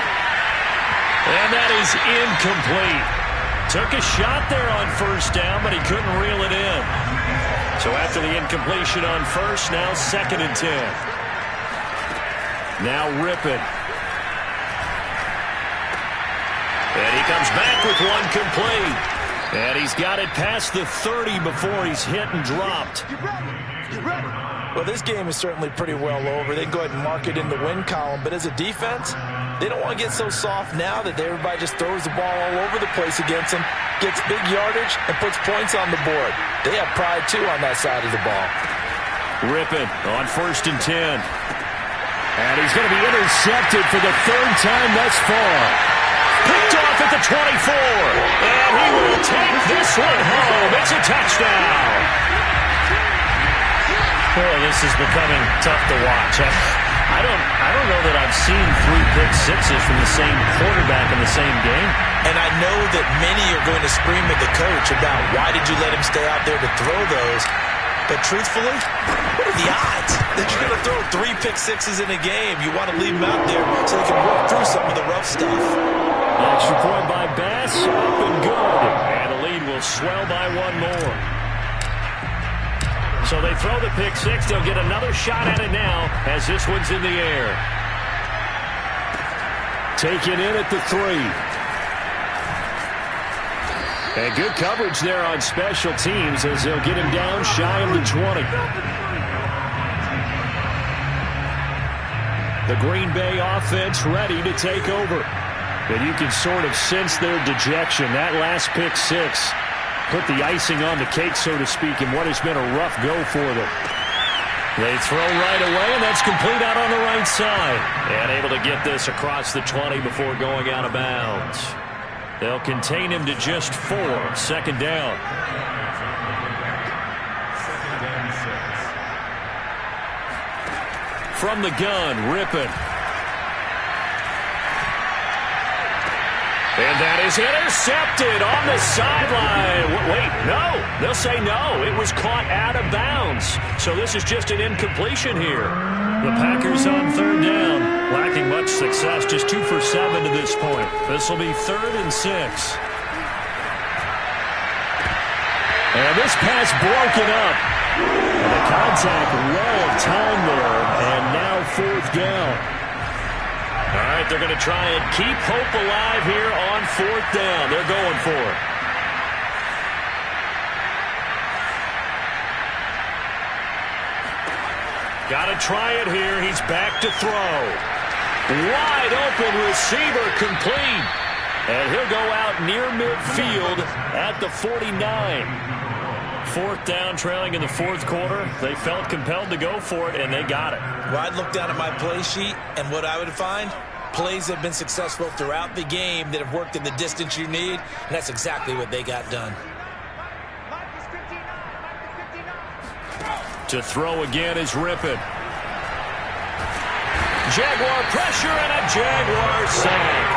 And that is incomplete. Took a shot there on 1st down, but he couldn't reel it in. So after the incompletion on 1st, now 2nd and 10. Now Rippon. And he comes back with one complete. And he's got it past the 30 before he's hit and dropped. Well, this game is certainly pretty well over. They can go ahead and mark it in the win column. But as a defense, they don't want to get so soft now that everybody just throws the ball all over the place against them, gets big yardage, and puts points on the board. They have pride, too, on that side of the ball. Rippon on 1st and 10. And he's going to be intercepted for the 3rd time thus far. Picked off at the 24. And he will take this one home. It's a touchdown. Boy, this is becoming tough to watch. I don't know that I've seen 3 pick 6s from the same quarterback in the same game. And I know that many are going to scream at the coach about why did you let him stay out there to throw those. But truthfully, what are the odds that you're going to throw 3 pick 6s in a game? You want to leave them out there so they can work through some of the rough stuff. Extra point by Bass, up and good. And the lead will swell by one more. So they throw the pick 6. They'll get another shot at it now as this one's in the air. Taken in at the 3. And good coverage there on special teams as they'll get him down shy of the 20. The Green Bay offense ready to take over. And you can sort of sense their dejection. That last pick 6 put the icing on the cake, so to speak, in what has been a rough go for them. They throw right away, and that's complete out on the right side. And able to get this across the 20 before going out of bounds. They'll contain him to just 4. 2nd down. From the gun, Rippon. And that is intercepted on the sideline. Wait, no. They'll say no. It was caught out of bounds. So this is just an incompletion here. The Packers on 3rd down. Lacking much success. Just 2 for 7 to this point. This will be 3rd and 6. And this pass broken up. And the contact well of time there. And now 4th down. they're going to try and keep hope alive here on 4th down. They're going for it. Got to try it here. He's back to throw. Wide open receiver complete. And he'll go out near midfield at the 49. 4th down, trailing in the 4th quarter. They felt compelled to go for it, and they got it. Well, I'd look down at my play sheet, and what I would find, plays have been successful throughout the game that have worked in the distance you need, and that's exactly what they got done. To throw again is Rippon. Jaguar pressure and a Jaguar sack.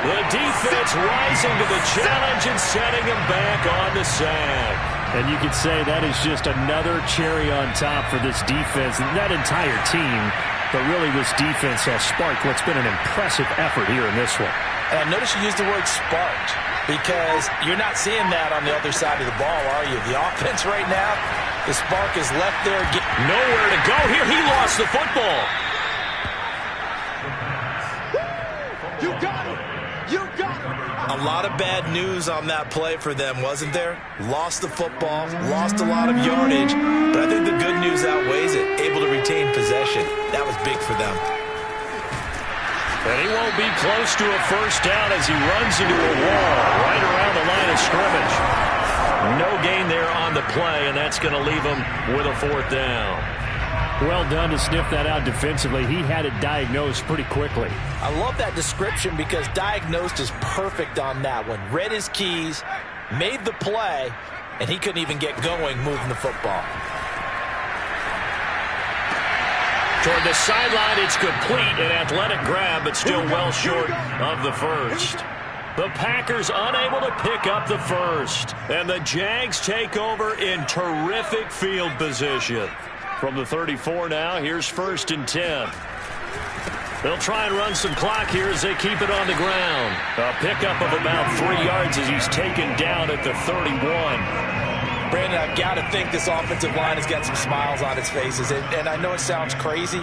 The defense rising to the challenge and setting him back on the sack. And you could say that is just another cherry on top for this defense, that entire team. But really, this defense has sparked what's been an impressive effort here in this one. And I notice you used the word sparked because you're not seeing that on the other side of the ball, are you? The offense right now, the spark is left there. Nowhere to go here. He lost the football. You got it. You got it. A lot of bad news on that play for them, wasn't there? Lost the football, lost a lot of yardage, but I think the good news outweighs it. Able to retain possession. That was big for them. And he won't be close to a first down as he runs into a wall right around the line of scrimmage. No gain there on the play, and that's going to leave him with a 4th down. Well done to sniff that out defensively. He had it diagnosed pretty quickly. I love that description because diagnosed is perfect on that one. Read his keys, made the play, and he couldn't even get going moving the football. Toward the sideline, it's complete. An athletic grab, but still well short of the first. The Packers unable to pick up the first. And the Jags take over in terrific field position. From the 34 now, here's 1st and 10. They'll try and run some clock here as they keep it on the ground. A pickup of about 3 yards as he's taken down at the 31. Brandon, I've got to think this offensive line has got some smiles on its faces. And I know it sounds crazy,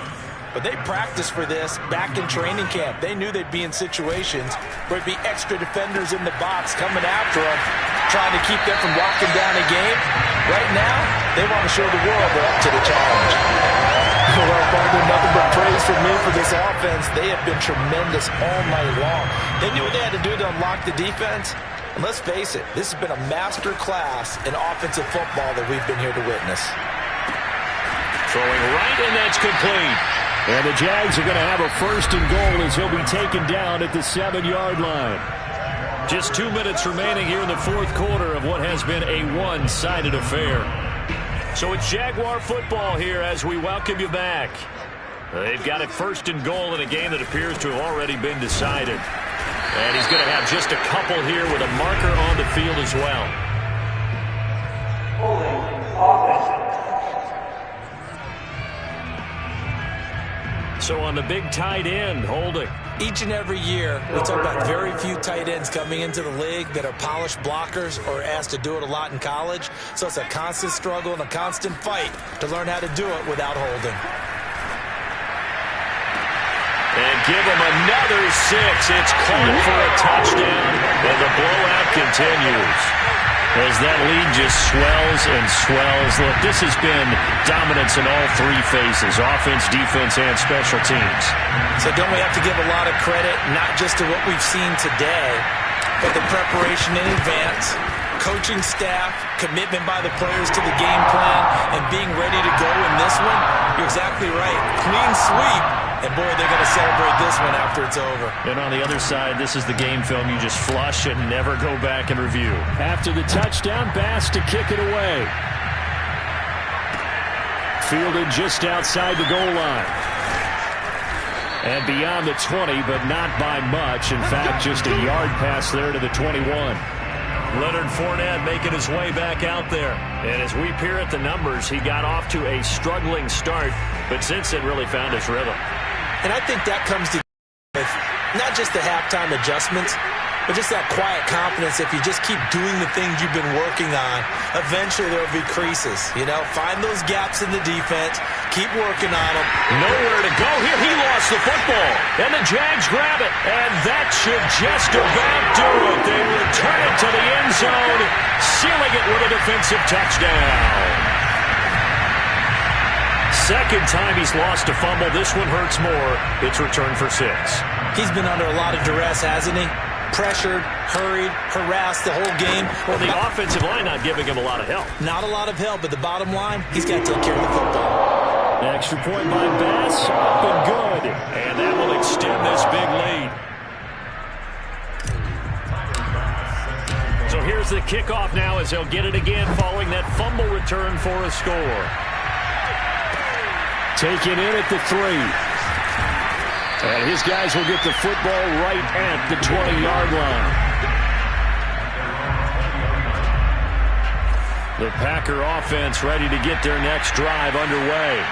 but they practiced for this back in training camp. They knew they'd be in situations where it'd be extra defenders in the box coming after them, trying to keep them from locking down a game. Right now, they want to show the world they're up to the challenge. Well, partner, nothing but praise from me for this offense. They have been tremendous all night long. They knew what they had to do to unlock the defense. And let's face it, this has been a master class in offensive football that we've been here to witness. Throwing right, and that's complete. And the Jags are going to have a 1st and goal as he'll be taken down at the 7-yard line. Just 2 minutes remaining here in the 4th quarter of what has been a one-sided affair. So it's Jaguar football here as we welcome you back. They've got it 1st and goal in a game that appears to have already been decided. And he's going to have just a couple here with a marker on the field as well. So on the big tight end, holding. Each and every year, we talk about very few tight ends coming into the league that are polished blockers or asked to do it a lot in college. So it's a constant struggle and a constant fight to learn how to do it without holding. And give him another 6. It's caught for a touchdown, and the blowout continues. As that lead just swells and swells. Look, this has been dominance in all 3 phases, offense, defense, and special teams. So don't we have to give a lot of credit, not just to what we've seen today, but the preparation in advance, coaching staff, commitment by the players to the game plan, and being ready to go in this one? You're exactly right. Clean sweep. And, boy, they're going to celebrate this one after it's over. And on the other side, this is the game film you just flush and never go back and review. After the touchdown, Bass to kick it away. Fielded just outside the goal line. And beyond the 20, but not by much. In fact, just a yard pass there to the 21. Leonard Fournette making his way back out there. And as we peer at the numbers, he got off to a struggling start, but since then really found his rhythm. And I think that comes together with not just the halftime adjustments, but just that quiet confidence. If you just keep doing the things you've been working on, eventually there will be creases. Find those gaps in the defense. Keep working on them. Nowhere to go here. He lost the football. And the Jags grab it. And that should just about do it. They return it to the end zone, sealing it with a defensive touchdown. Second time he's lost a fumble. This one hurts more. It's returned for 6. He's been under a lot of duress, hasn't he? Pressured, hurried, harassed the whole game. Well, the offensive line not giving him a lot of help. Not a lot of help, but the bottom line, he's got to take care of the football. Extra point by Bass, up and good. And that will extend this big lead. So here's the kickoff now as they'll get it again following that fumble return for a score. Taken in at the 3. And his guys will get the football right at the 20-yard line. The Packer offense ready to get their next drive underway.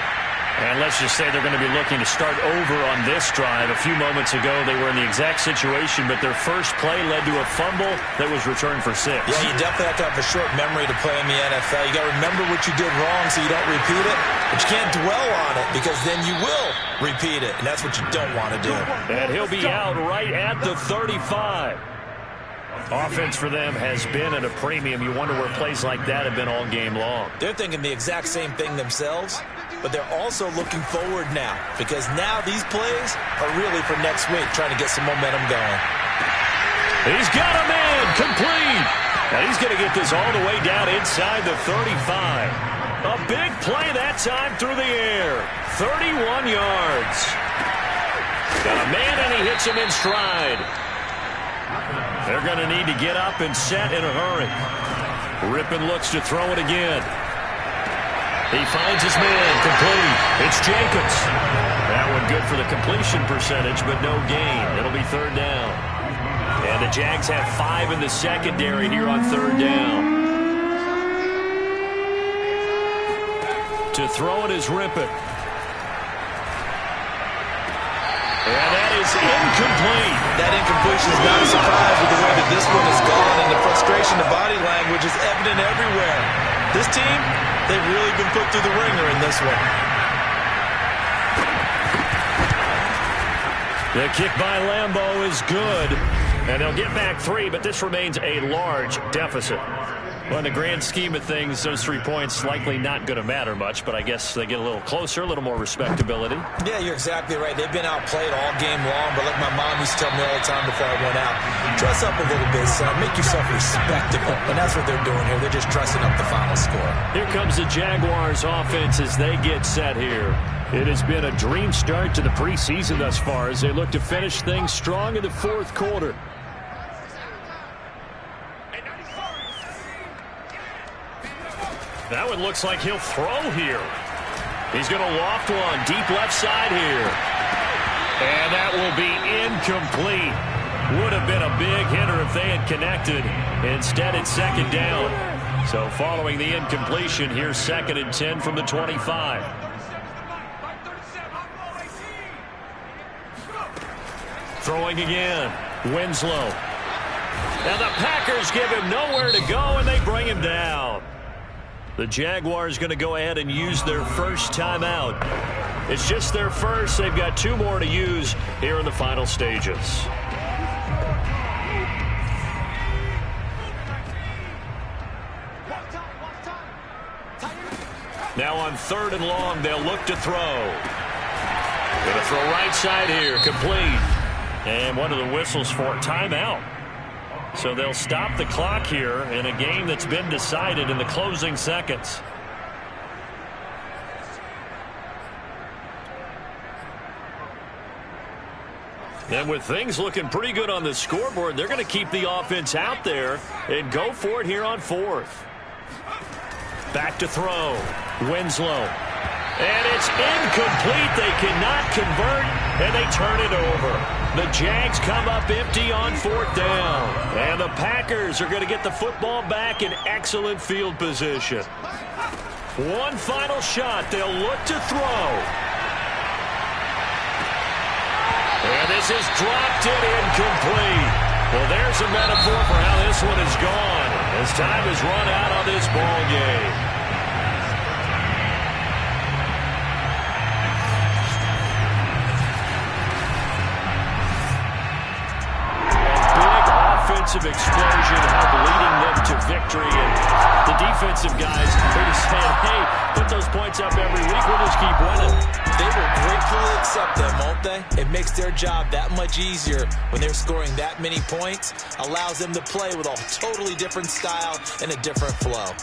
And let's just say they're going to be looking to start over on this drive. A few moments ago, they were in the exact situation, but their first play led to a fumble that was returned for 6. Yeah, you definitely have to have a short memory to play in the NFL. You got to remember what you did wrong so you don't repeat it, but you can't dwell on it because then you will repeat it, and that's what you don't want to do. And he'll be out right at the 35. Offense for them has been at a premium. You wonder where plays like that have been all game long. They're thinking the exact same thing themselves, but they're also looking forward now because now these plays are really for next week, trying to get some momentum going. He's got a man complete. And he's going to get this all the way down inside the 35. A big play that time through the air. 31 yards. Got a man and he hits him in stride. They're going to need to get up and set in a hurry. Rippon looks to throw it again. He finds his man, complete. It's Jacobs. That one good for the completion percentage, but no gain. It'll be third down. And the Jags have 5 in the secondary here on third down. To throw it is Rippon. And that is incomplete. That incompletion is not a surprise with the way that this one has gone, and the frustration, the body language is evident everywhere. This team, they've really been put through the ringer in this one. The kick by Lambeau is good, and they'll get back 3, but this remains a large deficit. Well, in the grand scheme of things, those 3 points likely not going to matter much, but I guess they get a little closer, a little more respectability. Yeah, you're exactly right. They've been outplayed all game long, but like my mom used to tell me all the time before I went out, dress up a little bit, son. Make yourself respectable. And that's what they're doing here. They're just dressing up the final score. Here comes the Jaguars offense as they get set here. It has been a dream start to the preseason thus far as they look to finish things strong in the fourth quarter. That one looks like he'll throw here. He's going to loft one deep left side here. And that will be incomplete. Would have been a big hitter if they had connected. Instead, it's second down. So following the incompletion, here's 2nd and 10 from the 25. Throwing again. Winslow. And the Packers give him nowhere to go, and they bring him down. The Jaguars going to go ahead and use their first timeout. It's just their first. They've got 2 more to use here in the final stages. Now on 3rd and long, they'll look to throw. Going to throw right side here, complete. And one of the whistles for timeout. So they'll stop the clock here in a game that's been decided in the closing seconds. And with things looking pretty good on the scoreboard, they're going to keep the offense out there and go for it here on 4th. Back to throw. Winslow. And it's incomplete. They cannot convert, and they turn it over. The Jags come up empty on 4th down. And the Packers are going to get the football back in excellent field position. One final shot. They'll look to throw. And this is dropped in incomplete. Well, there's There's a metaphor for how this one is gone, as time has run out on this ball game. Offensive explosion helped leading them to victory, and the defensive guys are just saying, hey, put those points up every week, we'll just keep winning. They will gratefully accept them, won't they? It makes their job that much easier when they're scoring that many points, allows them to play with a totally different style and a different flow.